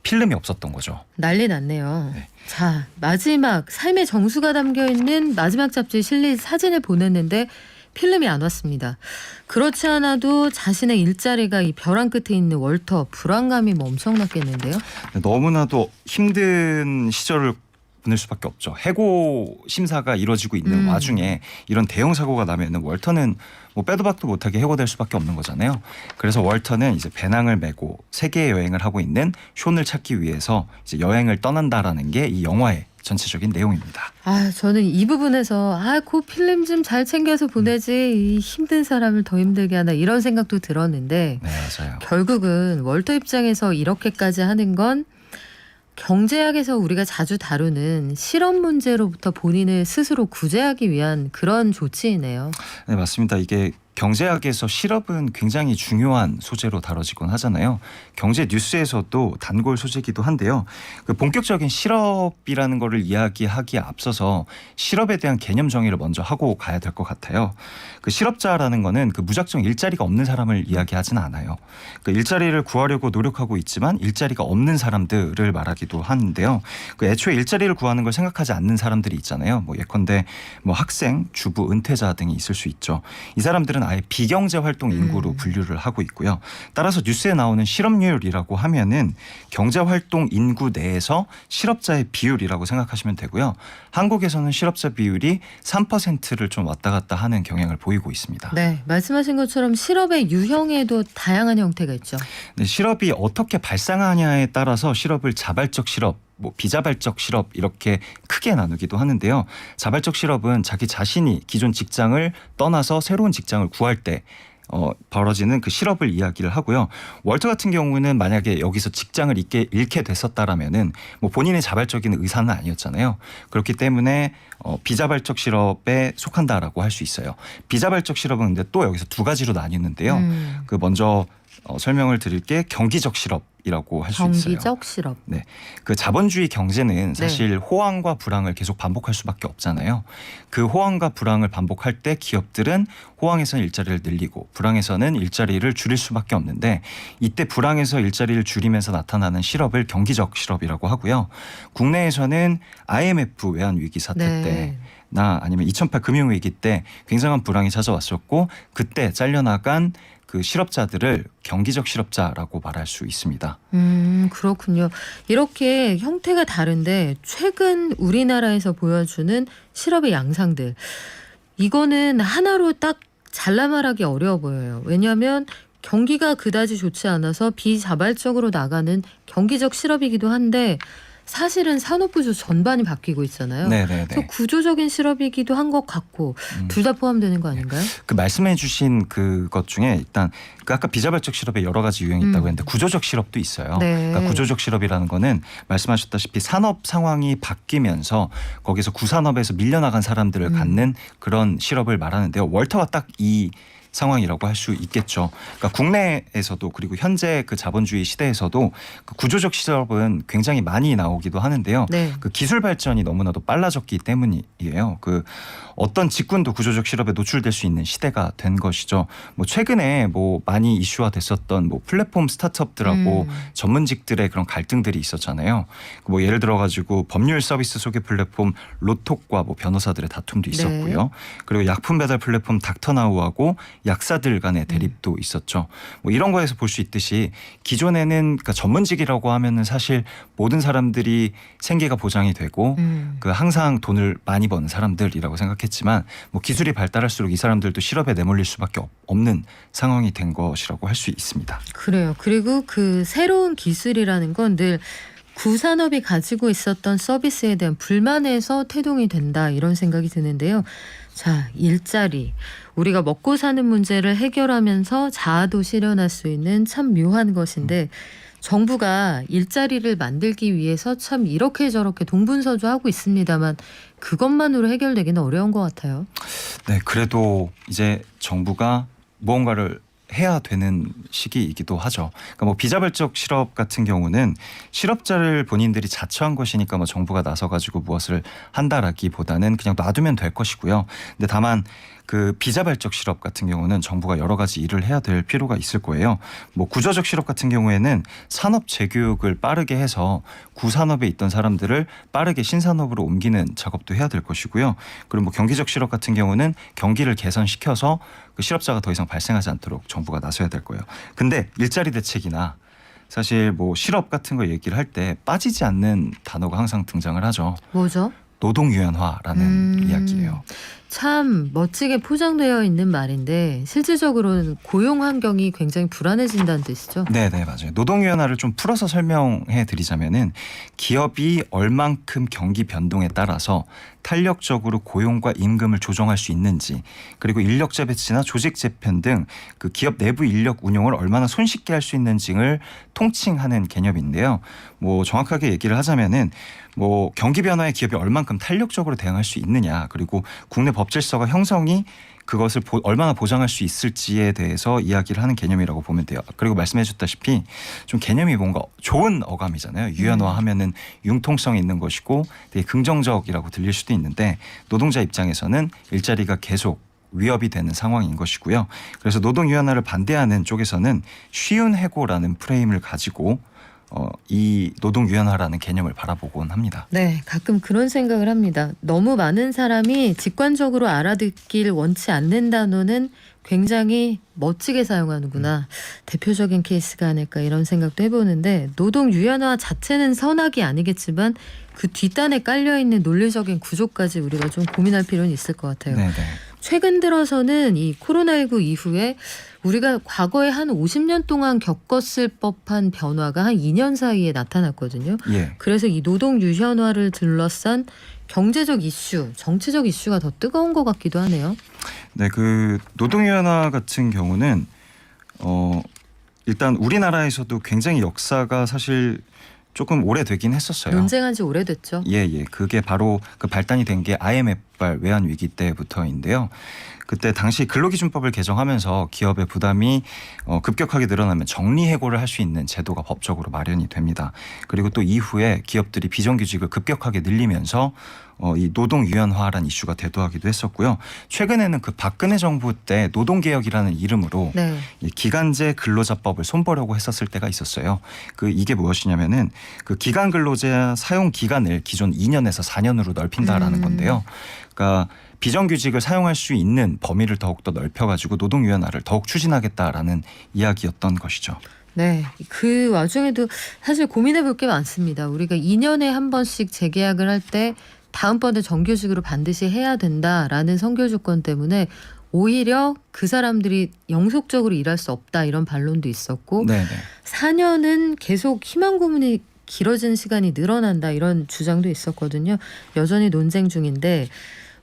S11: 필름이 없었던 거죠.
S2: 난리 났네요.
S11: 네.
S2: 자, 마지막 삶의 정수가 담겨 있는 마지막 잡지에 실린 사진을 보냈는데 필름이 안 왔습니다. 그렇지 않아도 자신의 일자리가 이 벼랑 끝에 있는 월터 불안감이 뭐 엄청났겠는데요.
S11: 너무나도 힘든 시절을 보낼 수밖에 없죠. 해고 심사가 이루어지고 있는 와중에 이런 대형 사고가 나면은 월터는 뭐 빼도 박도 못하게 해고될 수밖에 없는 거잖아요. 그래서 월터는 이제 배낭을 메고 세계 여행을 하고 있는 숀을 찾기 위해서 이제 여행을 떠난다라는 게 이 영화의 전체적인 내용입니다.
S2: 아, 저는 이 부분에서 그 필름 좀 잘 챙겨서 보내지 이 힘든 사람을 더 힘들게 하나 이런 생각도 들었는데
S11: 네, 맞아요.
S2: 결국은 월터 입장에서 이렇게까지 하는 건 경제학에서 우리가 자주 다루는 실업 문제로부터 본인을 스스로 구제하기 위한 그런 조치이네요.
S11: 네, 맞습니다. 이게 경제학에서 실업은 굉장히 중요한 소재로 다뤄지곤 하잖아요. 경제 뉴스에서도 단골 소재이기도 한데요. 그 본격적인 실업이라는 거를 이야기하기에 앞서서 실업에 대한 개념 정의를 먼저 하고 가야 될 것 같아요. 그 실업자라는 거는 그 무작정 일자리가 없는 사람을 이야기하지는 않아요. 그 일자리를 구하려고 노력하고 있지만 일자리가 없는 사람들을 말하기도 하는데요. 그 애초에 일자리를 구하는 걸 생각하지 않는 사람들이 있잖아요. 뭐 예컨대 뭐 학생, 주부, 은퇴자 등이 있을 수 있죠. 이 사람들은 아예 비경제 활동 인구로 분류를 하고 있고요. 따라서 뉴스에 나오는 실업률이라고 하면은 경제 활동 인구 내에서 실업자의 비율이라고 생각하시면 되고요. 한국에서는 실업자 비율이 3%를 좀 왔다 갔다 하는 경향을 보이고 있습니다.
S2: 네, 말씀하신 것처럼 실업의 유형에도 다양한 형태가 있죠.
S11: 네, 실업이 어떻게 발생하냐에 따라서 실업을 자발적 실업, 뭐 비자발적 실업 이렇게 크게 나누기도 하는데요. 자발적 실업은 자기 자신이 기존 직장을 떠나서 새로운 직장을 구할 때 벌어지는 그 실업을 이야기를 하고요. 월터 같은 경우는 만약에 여기서 직장을 잃게 됐었다라면은 뭐 본인의 자발적인 의사는 아니었잖아요. 그렇기 때문에 비자발적 실업에 속한다라고 할 수 있어요. 비자발적 실업은 근데 또 여기서 두 가지로 나뉘는데요. 그 먼저 설명을 드릴 게 경기적 실업이라고 할 수 있어요.
S2: 경기적 실업.
S11: 네, 그 자본주의 경제는 사실 호황과 불황을 계속 반복할 수밖에 없잖아요. 그 호황과 불황을 반복할 때 기업들은 호황에서는 일자리를 늘리고 불황에서는 일자리를 줄일 수밖에 없는데 이때 불황에서 일자리를 줄이면서 나타나는 실업을 경기적 실업이라고 하고요. 국내에서는 IMF 외환위기 사태 때 나 아니면 2008 금융위기 때 굉장한 불황이 찾아왔었고 그때 잘려나간 그 실업자들을 경기적 실업자라고 말할 수 있습니다.
S2: 그렇군요. 이렇게 형태가 다른데 최근 우리나라에서 보여주는 실업의 양상들 이거는 하나로 딱 잘라 말하기 어려워 보여요. 왜냐하면 경기가 그다지 좋지 않아서 비자발적으로 나가는 경기적 실업이기도 한데 사실은 산업구조 전반이 바뀌고 있잖아요.
S11: 네네네.
S2: 그래서 구조적인 실업이기도 한 것 같고 둘 다 포함되는 거 아닌가요?
S11: 그 말씀해 주신 그것 중에 일단 그 아까 비자발적 실업에 여러 가지 유형이 있다고 했는데 구조적 실업도 있어요.
S2: 네.
S11: 그러니까 구조적 실업이라는 거는 말씀하셨다시피 산업 상황이 바뀌면서 거기서 구산업에서 밀려나간 사람들을 갖는 그런 실업을 말하는데요. 월터가 딱 이 상황이라고 할 수 있겠죠. 그러니까 국내에서도 그리고 현재 그 자본주의 시대에서도 그 구조적 실업은 굉장히 많이 나오기도 하는데요. 그 기술 발전이 너무나도 빨라졌기 때문이에요. 그 어떤 직군도 구조적 실업에 노출될 수 있는 시대가 된 것이죠. 뭐 최근에 뭐 많이 이슈화 됐었던 뭐 플랫폼 스타트업들하고 전문직들의 그런 갈등들이 있었잖아요. 뭐 예를 들어 가지고 법률 서비스 소개 플랫폼 로톡과 뭐 변호사들의 다툼도 있었고요. 그리고 약품 배달 플랫폼 닥터나우하고 약사들 간의 대립도 있었죠. 뭐 이런 거에서 볼 수 있듯이 기존에는 그러니까 전문직이라고 하면은 사실 모든 사람들이 생계가 보장이 되고 그 항상 돈을 많이 버는 사람들이라고 생각했지만 뭐 기술이 발달할수록 이 사람들도 실업에 내몰릴 수밖에 없는 상황이 된 것이라고 할 수 있습니다.
S2: 그래요. 그리고 그 새로운 기술이라는 건 늘 구산업이 가지고 있었던 서비스에 대한 불만에서 태동이 된다 이런 생각이 드는데요. 자, 일자리. 우리가 먹고 사는 문제를 해결하면서 자아도 실현할 수 있는 참 묘한 것인데 정부가 일자리를 만들기 위해서 참 이렇게 저렇게 동분서주하고 있습니다만 그것만으로 해결되기는 어려운 것 같아요.
S11: 네, 그래도 이제 정부가 무언가를 해야 되는 시기이기도 하죠. 그러니까 뭐 비자발적 실업 같은 경우는 실업자를 본인들이 자처한 것이니까 뭐 정부가 나서가지고 무엇을 한다라기보다는 그냥 놔두면 될 것이고요. 근데 다만 그 비자발적 실업 같은 경우는 정부가 여러 가지 일을 해야 될 필요가 있을 거예요. 뭐 구조적 실업 같은 경우에는 산업 재교육을 빠르게 해서 구산업에 있던 사람들을 빠르게 신산업으로 옮기는 작업도 해야 될 것이고요. 그리고 뭐 경기적 실업 같은 경우는 경기를 개선시켜서 그 실업자가 더 이상 발생하지 않도록 정부가 나서야 될 거예요. 근데 일자리 대책이나 사실 뭐 실업 같은 거 얘기를 할 때 빠지지 않는 단어가 항상 등장을 하죠.
S2: 뭐죠?
S11: 노동유연화라는 이야기예요.
S2: 참 멋지게 포장되어 있는 말인데 실질적으로는 고용 환경이 굉장히 불안해진다는 뜻이죠.
S11: 네, 맞아요. 노동유연화를 좀 풀어서 설명해 드리자면은 기업이 얼만큼 경기 변동에 따라서 탄력적으로 고용과 임금을 조정할 수 있는지, 그리고 인력 재배치나 조직 재편 등 그 기업 내부 인력 운용을 얼마나 손쉽게 할 수 있는지를 통칭하는 개념인데요. 뭐 정확하게 얘기를 하자면은 뭐 경기 변화에 기업이 얼만큼 탄력적으로 대응할 수 있느냐, 그리고 국내 법 질서가 형성이 그것을 얼마나 보장할 수 있을지에 대해서 이야기를 하는 개념이라고 보면 돼요. 그리고 말씀해 주셨다시피 좀 개념이 뭔가 좋은 어감이잖아요. 유연화하면은 융통성이 있는 것이고 되게 긍정적이라고 들릴 수도 있는데 노동자 입장에서는 일자리가 계속 위협이 되는 상황인 것이고요. 그래서 노동 유연화를 반대하는 쪽에서는 쉬운 해고라는 프레임을 가지고 이 노동 유연화라는 개념을 바라보곤 합니다.
S2: 네, 가끔 그런 생각을 합니다. 너무 많은 사람이 직관적으로 알아듣길 원치 않는 단어는 굉장히 멋지게 사용하는구나. 대표적인 케이스가 아닐까 이런 생각도 해보는데 노동 유연화 자체는 선악이 아니겠지만 그 뒷단에 깔려있는 논리적인 구조까지 우리가 좀 고민할 필요는 있을 것 같아요.
S11: 네네.
S2: 최근 들어서는 이 코로나19 이후에 우리가 과거에 한 50년 동안 겪었을 법한 변화가 한 2년 사이에 나타났거든요.
S11: 예.
S2: 그래서 이 노동 유연화를 둘러싼 경제적 이슈, 정치적 이슈가 더 뜨거운 것 같기도 하네요.
S11: 네, 그 노동 유연화 같은 경우는 일단 우리나라에서도 굉장히 역사가 사실 조금 오래되긴 했었어요.
S2: 논쟁한 지 오래됐죠.
S11: 예. 그게 바로 그 발단이 된 게 IMF발 외환 위기 때부터인데요. 그때 당시 근로기준법을 개정하면서 기업의 부담이 급격하게 늘어나면 정리해고를 할 수 있는 제도가 법적으로 마련이 됩니다. 그리고 또 이후에 기업들이 비정규직을 급격하게 늘리면서 이 노동 유연화라는 이슈가 대두하기도 했었고요. 최근에는 그 박근혜 정부 때 노동개혁이라는 이름으로
S2: 네.
S11: 이 기간제 근로자법을 손보려고 했었을 때가 있었어요. 이게 무엇이냐면은 그 기간 근로자 사용 기간을 기존 2년에서 4년으로 넓힌다라는 건데요. 그러니까 비정규직을 사용할 수 있는 범위를 더욱더 넓혀가지고 노동 유연화를 더욱 추진하겠다라는 이야기였던 것이죠.
S2: 네, 그 와중에도 사실 고민해 볼 게 많습니다. 우리가 2년에 한 번씩 재계약을 할 때 다음번에 정규직으로 반드시 해야 된다라는 선결 조건 때문에 오히려 그 사람들이 영속적으로 일할 수 없다 이런 반론도 있었고
S11: 네네.
S2: 4년은 계속 희망 고문이 길어지는 시간이 늘어난다 이런 주장도 있었거든요. 여전히 논쟁 중인데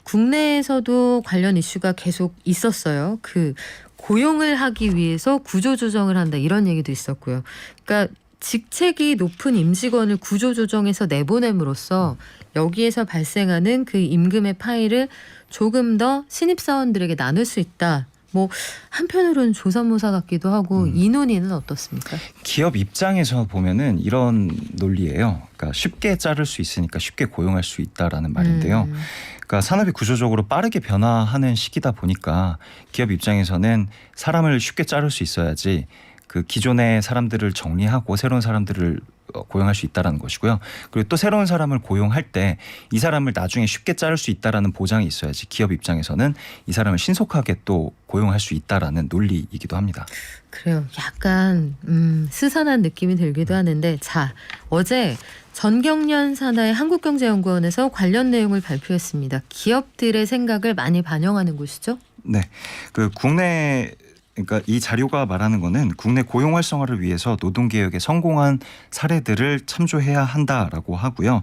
S2: 국내에서도 관련 이슈가 계속 있었어요. 그 고용을 하기 위해서 구조조정을 한다 이런 얘기도 있었고요. 그러니까 직책이 높은 임직원을 구조조정해서 내보냄으로써 여기에서 발생하는 그 임금의 파이를 조금 더 신입사원들에게 나눌 수 있다. 뭐 한편으로는 조삼모사 같기도 하고 이 논의는 어떻습니까?
S11: 기업 입장에서 보면은 이런 논리예요. 그러니까 쉽게 자를 수 있으니까 쉽게 고용할 수 있다라는 말인데요. 그러니까 산업이 구조적으로 빠르게 변화하는 시기다 보니까 기업 입장에서는 사람을 쉽게 자를 수 있어야지 그 기존의 사람들을 정리하고 새로운 사람들을 고용할 수 있다라는 것이고요. 그리고 또 새로운 사람을 고용할 때 이 사람을 나중에 쉽게 자를 수 있다라는 보장이 있어야지 기업 입장에서는 이 사람을 신속하게 또 고용할 수 있다라는 논리이기도 합니다.
S2: 그래요. 약간 스산한 느낌이 들기도 하는데 자, 어제 전경련 산하의 한국경제연구원에서 관련 내용을 발표했습니다. 기업들의 생각을 많이 반영하는 곳이죠?
S11: 네. 그 국내 그러니까 이 자료가 말하는 거는 국내 고용 활성화를 위해서 노동개혁에 성공한 사례들을 참조해야 한다라고 하고요.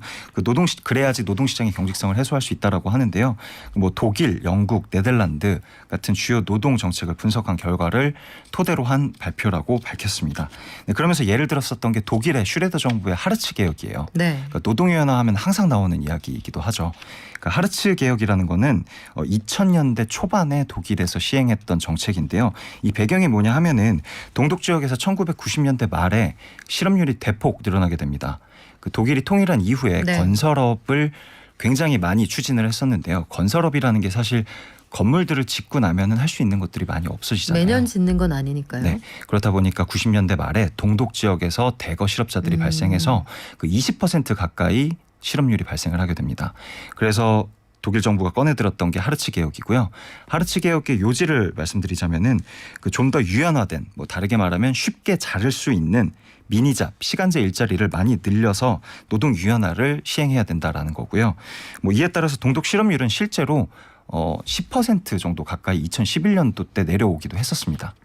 S11: 그래야지 노동시장의 경직성을 해소할 수 있다라고 하는데요. 뭐 독일, 영국, 네덜란드 같은 주요 노동 정책을 분석한 결과를 토대로 한 발표라고 밝혔습니다. 네, 그러면서 예를 들었었던 게 독일의 슈레더 정부의 하르츠 개혁이에요.
S2: 네.
S11: 그러니까 노동위원화하면 항상 나오는 이야기이기도 하죠. 그러니까 하르츠 개혁이라는 거는 2000년대 초반에 독일에서 시행했던 정책인데요. 이 배경이 뭐냐 하면은 동독 지역에서 1990년대 말에 실업률이 대폭 늘어나게 됩니다. 그 독일이 통일한 이후에
S2: 네.
S11: 건설업을 굉장히 많이 추진을 했었는데요. 건설업이라는 게 사실 건물들을 짓고 나면은 할 수 있는 것들이 많이 없어지잖아요.
S2: 매년 짓는 건 아니니까요.
S11: 네. 그렇다 보니까 90년대 말에 동독 지역에서 대거 실업자들이 발생해서 그 20% 가까이 실업률이 발생을 하게 됩니다. 그래서 독일 정부가 꺼내들었던 게 하르츠 개혁이고요. 하르츠 개혁의 요지를 말씀드리자면은 그 좀 더 유연화된, 뭐 다르게 말하면 쉽게 자를 수 있는 미니잡, 시간제 일자리를 많이 늘려서 노동 유연화를 시행해야 된다라는 거고요. 뭐 이에 따라서 동독 실업률은 실제로 10% 정도 가까이 2011년도 때 내려오기도 했었습니다.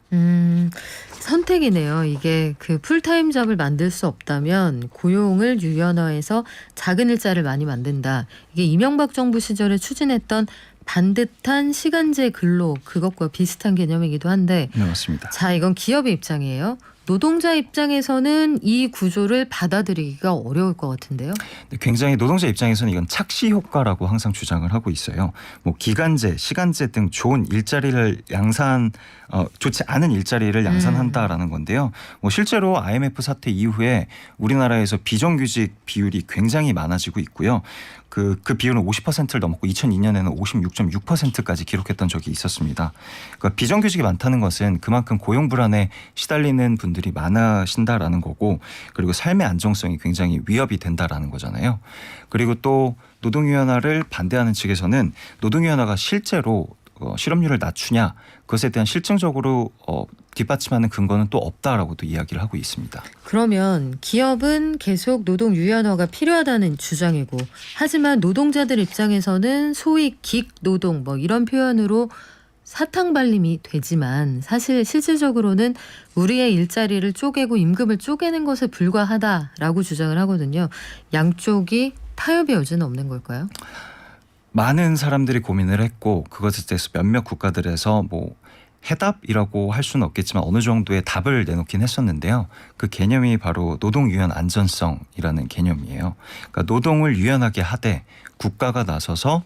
S2: 선택이네요. 이게 그 풀타임 잡을 만들 수 없다면 고용을 유연화해서 작은 일자리를 많이 만든다. 이게 이명박 정부 시절에 추진했던 반듯한 시간제 근로, 그것과 비슷한 개념이기도 한데.
S11: 네, 맞습니다.
S2: 자, 이건 기업의 입장이에요. 노동자 입장에서는 이 구조를 받아들이기가 어려울 것 같은데요.
S11: 굉장히 노동자 입장에서는 이건 착시 효과라고 항상 주장을 하고 있어요. 뭐 기간제, 시간제 등 좋은 일자리를 좋지 않은 일자리를 양산한다라는 건데요. 뭐 실제로 IMF 사태 이후에 우리나라에서 비정규직 비율이 굉장히 많아지고 있고요. 그 비율은 50%를 넘었고 2002년에는 56.6%까지 기록했던 적이 있었습니다. 그러니까 비정규직이 많다는 것은 그만큼 고용 불안에 시달리는 분들이 많아진다라는 거고, 그리고 삶의 안정성이 굉장히 위협이 된다라는 거잖아요. 그리고 또 노동유연화를 반대하는 측에서는 노동유연화가 실제로 실업률을 낮추냐, 그것에 대한 실증적으로 뒷받침하는 근거는 또 없다라고도 이야기를 하고 있습니다.
S2: 그러면 기업은 계속 노동 유연화가 필요하다는 주장이고, 하지만 노동자들 입장에서는 소위 긱 노동 뭐 이런 표현으로 사탕 발림이 되지만 사실 실질적으로는 우리의 일자리를 쪼개고 임금을 쪼개는 것에 불과하다라고 주장을 하거든요. 양쪽이 타협의 여지는 없는 걸까요?
S11: 많은 사람들이 고민을 했고, 그것에 대해서 몇몇 국가들에서 뭐 해답이라고 할 수는 없겠지만 어느 정도의 답을 내놓긴 했었는데요. 그 개념이 바로 노동 유연 안전성이라는 개념이에요. 그러니까 노동을 유연하게 하되 국가가 나서서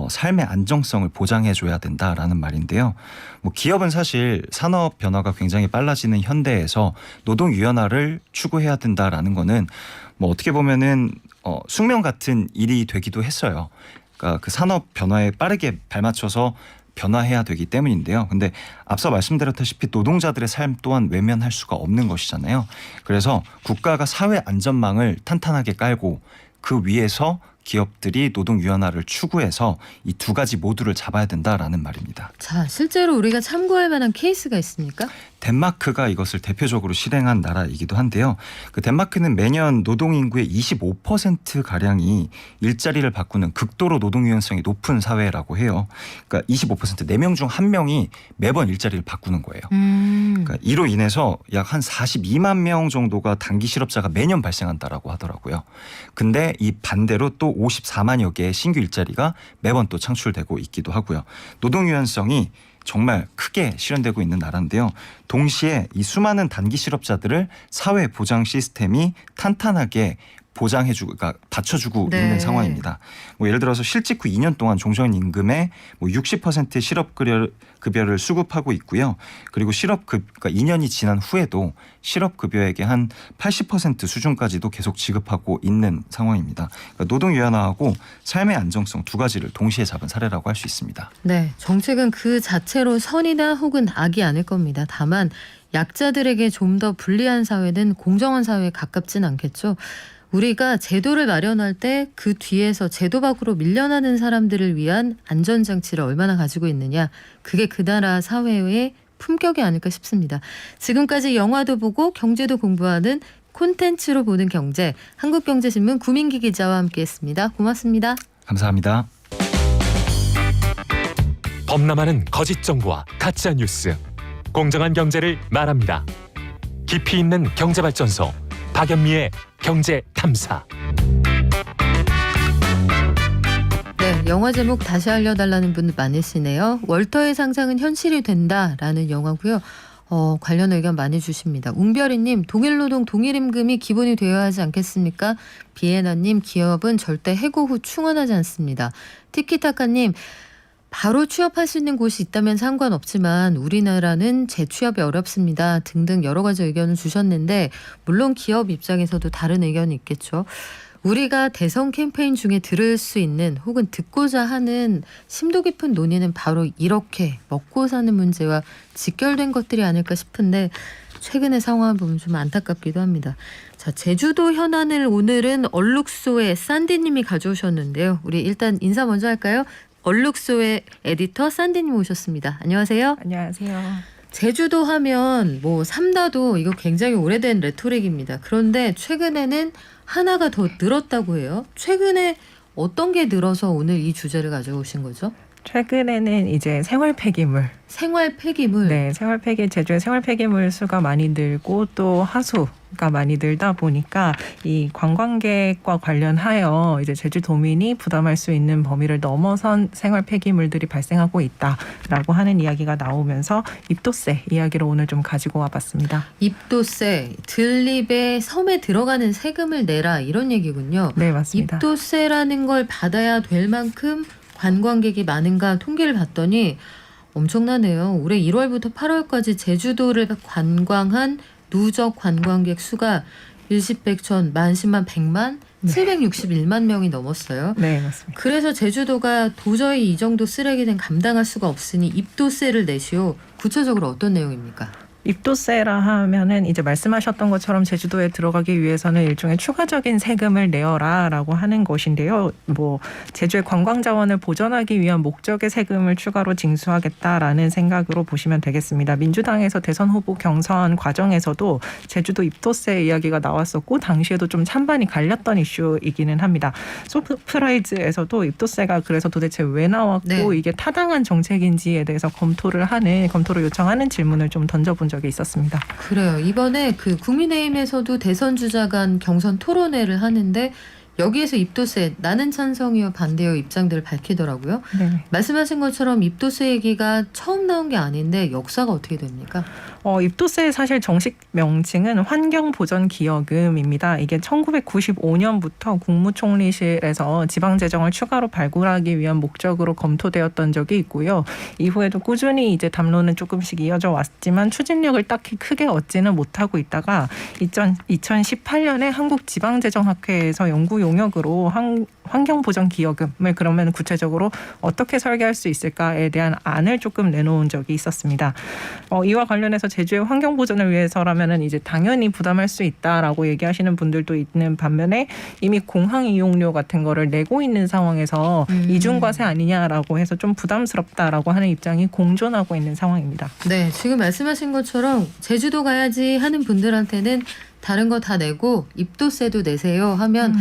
S11: 삶의 안정성을 보장해줘야 된다라는 말인데요. 뭐 기업은 사실 산업 변화가 굉장히 빨라지는 현대에서 노동 유연화를 추구해야 된다라는 거는 뭐 어떻게 보면은 숙명 같은 일이 되기도 했어요. 그러니까 그 산업 변화에 빠르게 발맞춰서 변화해야 되기 때문인데요. 근데 앞서 말씀드렸다시피 노동자들의 삶 또한 외면할 수가 없는 것이잖아요. 그래서 국가가 사회 안전망을 탄탄하게 깔고 그 위에서 기업들이 노동 유연화를 추구해서 이 두 가지 모두를 잡아야 된다라는 말입니다.
S2: 자, 실제로 우리가 참고할 만한 케이스가 있습니까?
S11: 덴마크가 이것을 대표적으로 실행한 나라이기도 한데요. 그 덴마크는 매년 노동 인구의 25%가량이 일자리를 바꾸는 극도로 노동 유연성이 높은 사회라고 해요. 그러니까 25% 4명 중 1명이 매번 일자리를 바꾸는 거예요. 그러니까 이로 인해서 약 한 42만 명 정도가 단기 실업자가 매년 발생한다라고 하더라고요. 근데 이 반대로 또 54만여 개의 신규 일자리가 매번 또 창출되고 있기도 하고요. 노동 유연성이 정말 크게 실현되고 있는 나라인데요. 동시에 이 수많은 단기 실업자들을 사회 보장 시스템이 탄탄하게 보장해주고, 그러니까 받쳐주고
S2: 네.
S11: 있는 상황입니다. 뭐 예를 들어서 실직 후 2년 동안 종전 임금의 뭐 60%의 실업급여를 수급하고 있고요. 그리고 그러니까 2년이 지난 후에도 실업급여액의 한 80% 수준까지도 계속 지급하고 있는 상황입니다. 그러니까 노동 유연화하고 삶의 안정성 두 가지를 동시에 잡은 사례라고 할 수 있습니다.
S2: 네, 정책은 그 자체로 선이다 혹은 악이 아닐 겁니다. 다만 약자들에게 좀 더 불리한 사회는 공정한 사회에 가깝진 않겠죠. 우리가 제도를 마련할 때 그 뒤에서 제도 밖으로 밀려나는 사람들을 위한 안전장치를 얼마나 가지고 있느냐, 그게 그 나라 사회의 품격이 아닐까 싶습니다. 지금까지 영화도 보고 경제도 공부하는 콘텐츠로 보는 경제, 한국경제신문 구민기 기자와 함께했습니다. 고맙습니다.
S11: 감사합니다.
S5: 범람하는 거짓 정보와 가짜 뉴스. 공정한 경제를 말합니다. 깊이 있는 경제발전소 박연미의 경제탐사.
S2: 네, 영화 제목 다시 알려달라는 분들 많으시네요. 월터의 상상은 현실이 된다라는 영화고요. 관련 의견 많이 주십니다. 웅별이님, 동일노동 동일임금이 기본이 되어야 하지 않겠습니까? 비에나님, 기업은 절대 해고 후 충원하지 않습니다. 티키타카님, 바로 취업할 수 있는 곳이 있다면 상관없지만 우리나라는 재취업이 어렵습니다. 등등 여러 가지 의견을 주셨는데 물론 기업 입장에서도 다른 의견이 있겠죠. 우리가 대선 캠페인 중에 들을 수 있는 혹은 듣고자 하는 심도 깊은 논의는 바로 이렇게 먹고 사는 문제와 직결된 것들이 아닐까 싶은데 최근의 상황을 보면 좀 안타깝기도 합니다. 자, 제주도 현안을 오늘은 얼룩소의 산디님이 가져오셨는데요. 우리 일단 인사 먼저 할까요? 얼룩소의 에디터 산디님 오셨습니다. 안녕하세요.
S12: 안녕하세요.
S2: 제주도 하면 뭐 삼다도 이거 굉장히 오래된 레토릭입니다. 그런데 최근에는 하나가 더 늘었다고 해요. 최근에 어떤 게 늘어서 오늘 이 주제를 가져오신 거죠?
S12: 최근에는 이제 생활 폐기물.
S2: 생활 폐기물.
S12: 네, 제주의 생활 폐기물 수가 많이 늘고 또 하수가 많이 늘다 보니까 이 관광객과 관련하여 이제 제주도민이 부담할 수 있는 범위를 넘어선 생활 폐기물들이 발생하고 있다라고 하는 이야기가 나오면서 입도세 이야기를 오늘 좀 가지고 와봤습니다.
S2: 입도세, 들립에 섬에 들어가는 세금을 내라 이런 얘기군요.
S12: 네, 맞습니다.
S2: 입도세라는 걸 받아야 될 만큼 관광객이 많은가 통계를 봤더니 엄청나네요. 올해 1월부터 8월까지 제주도를 관광한 누적 관광객 수가 일십백천, 만십만, 백만, 761만 명이 넘었어요.
S12: 네, 맞습니다.
S2: 그래서 제주도가 도저히 이 정도 쓰레기는 감당할 수가 없으니 입도세를 내시오. 구체적으로 어떤 내용입니까?
S12: 입도세라 하면은 이제 말씀하셨던 것처럼 제주도에 들어가기 위해서는 일종의 추가적인 세금을 내어라라고 하는 것인데요. 뭐 제주의 관광 자원을 보전하기 위한 목적의 세금을 추가로 징수하겠다라는 생각으로 보시면 되겠습니다. 민주당에서 대선 후보 경선 과정에서도 제주도 입도세 이야기가 나왔었고 당시에도 좀 찬반이 갈렸던 이슈이기는 합니다. 소프라이즈에서도 입도세가 그래서 도대체 왜 나왔고 이게 타당한 정책인지에 대해서 검토를 요청하는 질문을 좀 던져본 적이 있었습니다.
S2: 그래요. 이번에 그 국민의힘에서도 대선 주자 간 경선 토론회를 하는데 여기에서 입도세 나는 찬성이요 반대요 입장들을 밝히더라고요.
S12: 네.
S2: 말씀하신 것처럼 입도세 얘기가 처음 나온 게 아닌데 역사가 어떻게 됩니까?
S12: 입도세의 사실 정식 명칭은 환경보전기여금입니다. 이게 1995년부터 국무총리실에서 지방재정을 추가로 발굴하기 위한 목적으로 검토되었던 적이 있고요. 이후에도 꾸준히 이제 담론은 조금씩 이어져 왔지만 추진력을 딱히 크게 얻지는 못하고 있다가 2018년에 한국지방재정학회에서 연구 용역으로 환경보전기여금을 그러면 구체적으로 어떻게 설계할 수 있을까에 대한 안을 조금 내놓은 적이 있었습니다. 이와 관련해서 제주의 환경보전을 위해서라면은 이제 당연히 부담할 수 있다라고 얘기하시는 분들도 있는 반면에 이미 공항 이용료 같은 거를 내고 있는 상황에서 이중과세 아니냐라고 해서 좀 부담스럽다라고 하는 입장이 공존하고 있는 상황입니다.
S2: 네, 지금 말씀하신 것처럼 제주도 가야지 하는 분들한테는 다른 거 다 내고 입도세도 내세요 하면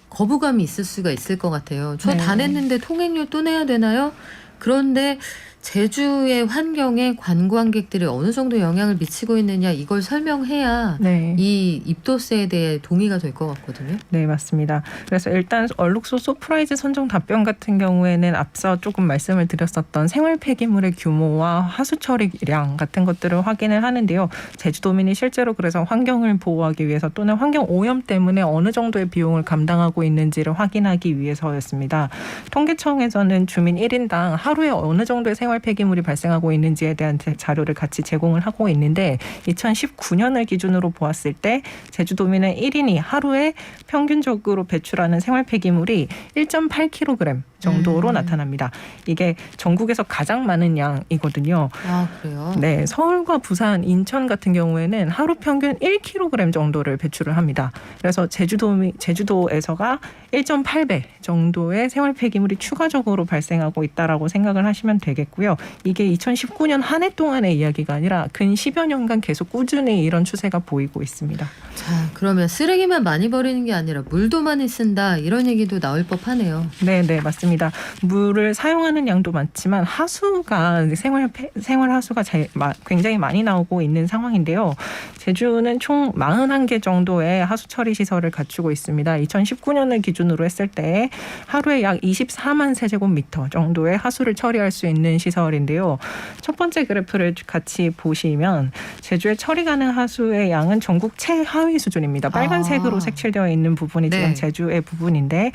S2: 거부감이 있을 수가 있을 것 같아요. 저 다 냈는데 통행료 또 내야 되나요? 그런데 제주의 환경에 관광객들이 어느 정도 영향을 미치고 있느냐 이걸 설명해야 이 입도세에 대해 동의가 될 것 같거든요.
S12: 네, 맞습니다. 그래서 일단 얼룩소 소프라이즈 선정 답변 같은 경우에는 앞서 조금 말씀을 드렸었던 생활 폐기물의 규모와 하수 처리량 같은 것들을 확인을 하는데요. 제주도민이 실제로 그래서 환경을 보호하기 위해서 또는 환경 오염 때문에 어느 정도의 비용을 감당하고 있는지를 확인하기 위해서였습니다. 통계청에서는 주민 1인당 하루에 어느 정도의 생활 폐기물이 발생하고 있는지에 대한 자료를 같이 제공을 하고 있는데 2019년을 기준으로 보았을 때 제주도민의 1인이 하루에 평균적으로 배출하는 생활 폐기물이 1.8kg 정도로 나타납니다. 이게 전국에서 가장 많은 양이거든요.
S2: 아, 그래요?
S12: 네, 서울과 부산, 인천 같은 경우에는 하루 평균 1kg 정도를 배출을 합니다. 그래서 제주도에서가 1.8배 정도의 생활 폐기물이 추가적으로 발생하고 있다라고 생각을 하시면 되겠고요. 이게 2019년 한 해 동안의 이야기가 아니라 근 10여 년간 계속 꾸준히 이런 추세가 보이고 있습니다.
S2: 자, 그러면 쓰레기만 많이 버리는 게 아니라 물도 많이 쓴다 이런 얘기도 나올 법하네요.
S12: 네, 맞습니다. 있습니다. 물을 사용하는 양도 많지만 하수가 생활 하수가 굉장히 많이 나오고 있는 상황인데요. 제주는 총 41개 정도의 하수 처리 시설을 갖추고 있습니다. 2019년을 기준으로 했을 때 하루에 약 24만 세제곱미터 정도의 하수를 처리할 수 있는 시설인데요. 첫 번째 그래프를 같이 보시면 제주의 처리 가능 하수의 양은 전국 최하위 수준입니다. 빨간색으로 색칠되어 있는 부분이 지금
S2: 네.
S12: 제주의 부분인데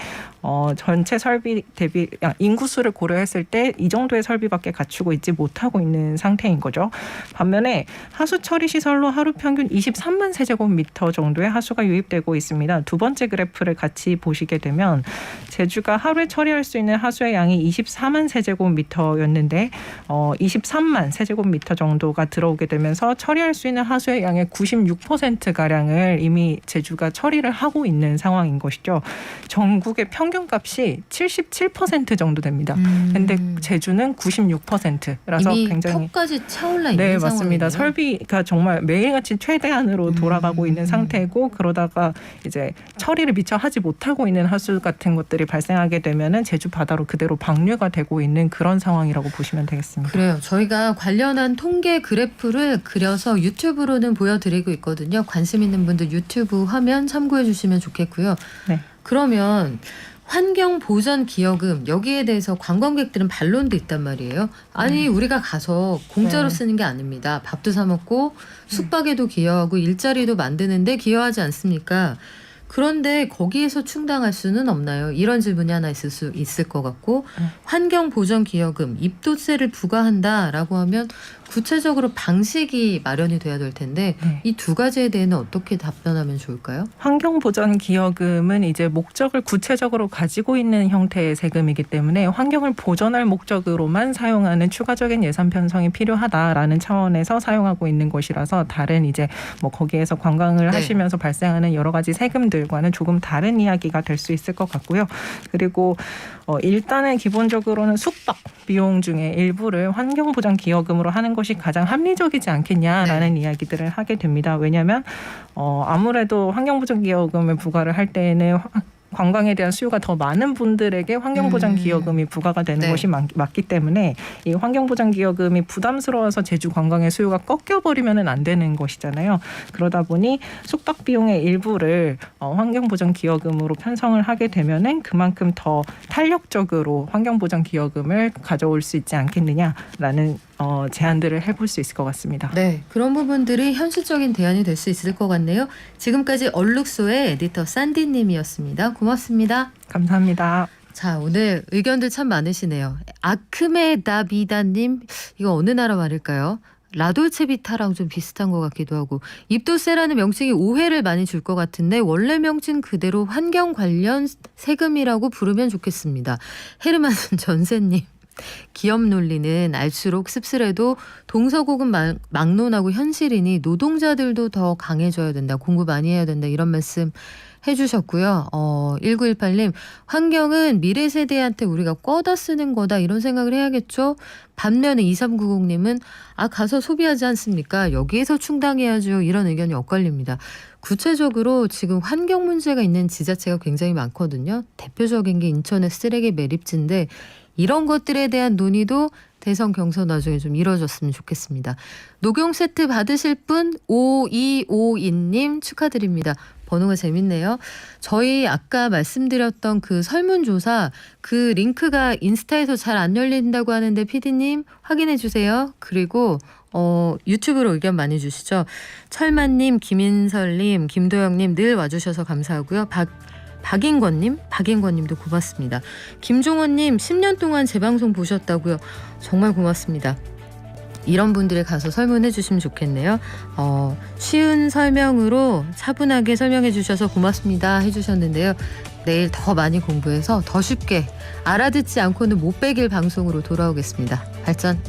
S12: 전체 설비 대비 인구수를 고려했을 때 이 정도의 설비밖에 갖추고 있지 못하고 있는 상태인 거죠. 반면에 하수 처리 시설로 하루 평균 23만 세제곱미터 정도의 하수가 유입되고 있습니다. 두 번째 그래프를 같이 보시게 되면 제주가 하루에 처리할 수 있는 하수의 양이 24만 세제곱미터였는데 23만 세제곱미터 정도가 들어오게 되면서 처리할 수 있는 하수의 양의 96%가량을 이미 제주가 처리를 하고 있는 상황인 것이죠. 전국의 평균값이 77% 정도 됩니다. 그런데 제주는 96%라서
S2: 이미
S12: 굉장히
S2: 턱까지 차올라 있는
S12: 네,
S2: 상황이네요.
S12: 맞습니다. 설비가 정말 매일같이 최대한으로 돌아가고 있는 상태고 그러다가 이제 처리를 미처 하지 못하고 있는 하수 같은 것들이 발생하게 되면은 제주 바다로 그대로 방류가 되고 있는 그런 상황이라고 보시면 되겠습니다.
S2: 그래요. 저희가 관련한 통계 그래프를 그려서 유튜브로는 보여드리고 있거든요. 관심 있는 분들 유튜브 화면 참고해 주시면 좋겠고요.
S12: 네.
S2: 그러면 환경보전기여금 여기에 대해서 관광객들은 반론도 있단 말이에요. 아니 우리가 가서 공짜로
S12: 네.
S2: 쓰는 게 아닙니다. 밥도 사 먹고 숙박에도 기여하고 일자리도 만드는데 기여하지 않습니까? 그런데 거기에서 충당할 수는 없나요? 이런 질문이 하나 있을 수 있을 것 같고 환경보전기여금 입도세를 부과한다라고 하면 구체적으로 방식이 마련이 돼야 될 텐데 이 두 가지에 대해는 어떻게 답변하면 좋을까요?
S12: 환경보전기여금은 이제 목적을 구체적으로 가지고 있는 형태의 세금이기 때문에 환경을 보전할 목적으로만 사용하는 추가적인 예산 편성이 필요하다라는 차원에서 사용하고 있는 것이라서 다른 이제 뭐 거기에서 관광을
S2: 네.
S12: 하시면서 발생하는 여러 가지 세금들과는 조금 다른 이야기가 될 수 있을 것 같고요. 그리고 일단은 기본적으로는 숙박 비용 중에 일부를 환경보전기여금으로 하는 것이 가장 합리적이지 않겠냐라는 이야기들을 하게 됩니다. 왜냐하면 아무래도 환경보전기여금을 부과를 할 때에는 관광에 대한 수요가 더 많은 분들에게 환경보전기여금이 부과가 되는 것이 맞기 때문에 이 환경보전기여금이 부담스러워서 제주 관광의 수요가 꺾여버리면 안 되는 것이잖아요. 그러다 보니 숙박 비용의 일부를 환경보전기여금으로 편성을 하게 되면은 그만큼 더 탄력적으로 환경보전기여금을 가져올 수 있지 않겠느냐라는 제안들을 해볼 수 있을 것 같습니다.
S2: 네, 그런 부분들이 현실적인 대안이 될 수 있을 것 같네요. 지금까지 얼룩소의 에디터 산디님이었습니다. 고맙습니다.
S12: 감사합니다.
S2: 자, 오늘 의견들 참 많으시네요. 아크메다비다님, 이거 어느 나라 말일까요? 라돌체비타랑 좀 비슷한 것 같기도 하고 입도세라는 명칭이 오해를 많이 줄 것 같은데 원래 명칭 그대로 환경 관련 세금이라고 부르면 좋겠습니다. 헤르만슨 전세님. 기업 논리는 알수록 씁쓸해도 동서고금 막론하고 현실이니 노동자들도 더 강해져야 된다. 공부 많이 해야 된다. 이런 말씀 해주셨고요. 1918님 환경은 미래 세대한테 우리가 꿔다 쓰는 거다. 이런 생각을 해야겠죠. 반면에 2390님은 가서 소비하지 않습니까? 여기에서 충당해야죠. 이런 의견이 엇갈립니다. 구체적으로 지금 환경 문제가 있는 지자체가 굉장히 많거든요. 대표적인 게 인천의 쓰레기 매립지인데 이런 것들에 대한 논의도 대선 경선 나중에 좀 이뤄졌으면 좋겠습니다. 녹용 세트 받으실 분 5252님 축하드립니다. 번호가 재밌네요. 저희 아까 말씀드렸던 그 설문조사 그 링크가 인스타에서 잘 안 열린다고 하는데 PD님 확인해 주세요. 그리고 유튜브로 의견 많이 주시죠. 철만님, 김인설님, 김도영님 늘 와주셔서 감사하고요. 박인권님도 고맙습니다. 김종원님 10년 동안 제 방송 보셨다고요. 정말 고맙습니다. 이런 분들이 가서 설문해 주시면 좋겠네요. 쉬운 설명으로 차분하게 설명해 주셔서 고맙습니다 해주셨는데요. 내일 더 많이 공부해서 더 쉽게 알아듣지 않고는 못 배길 방송으로 돌아오겠습니다. 발전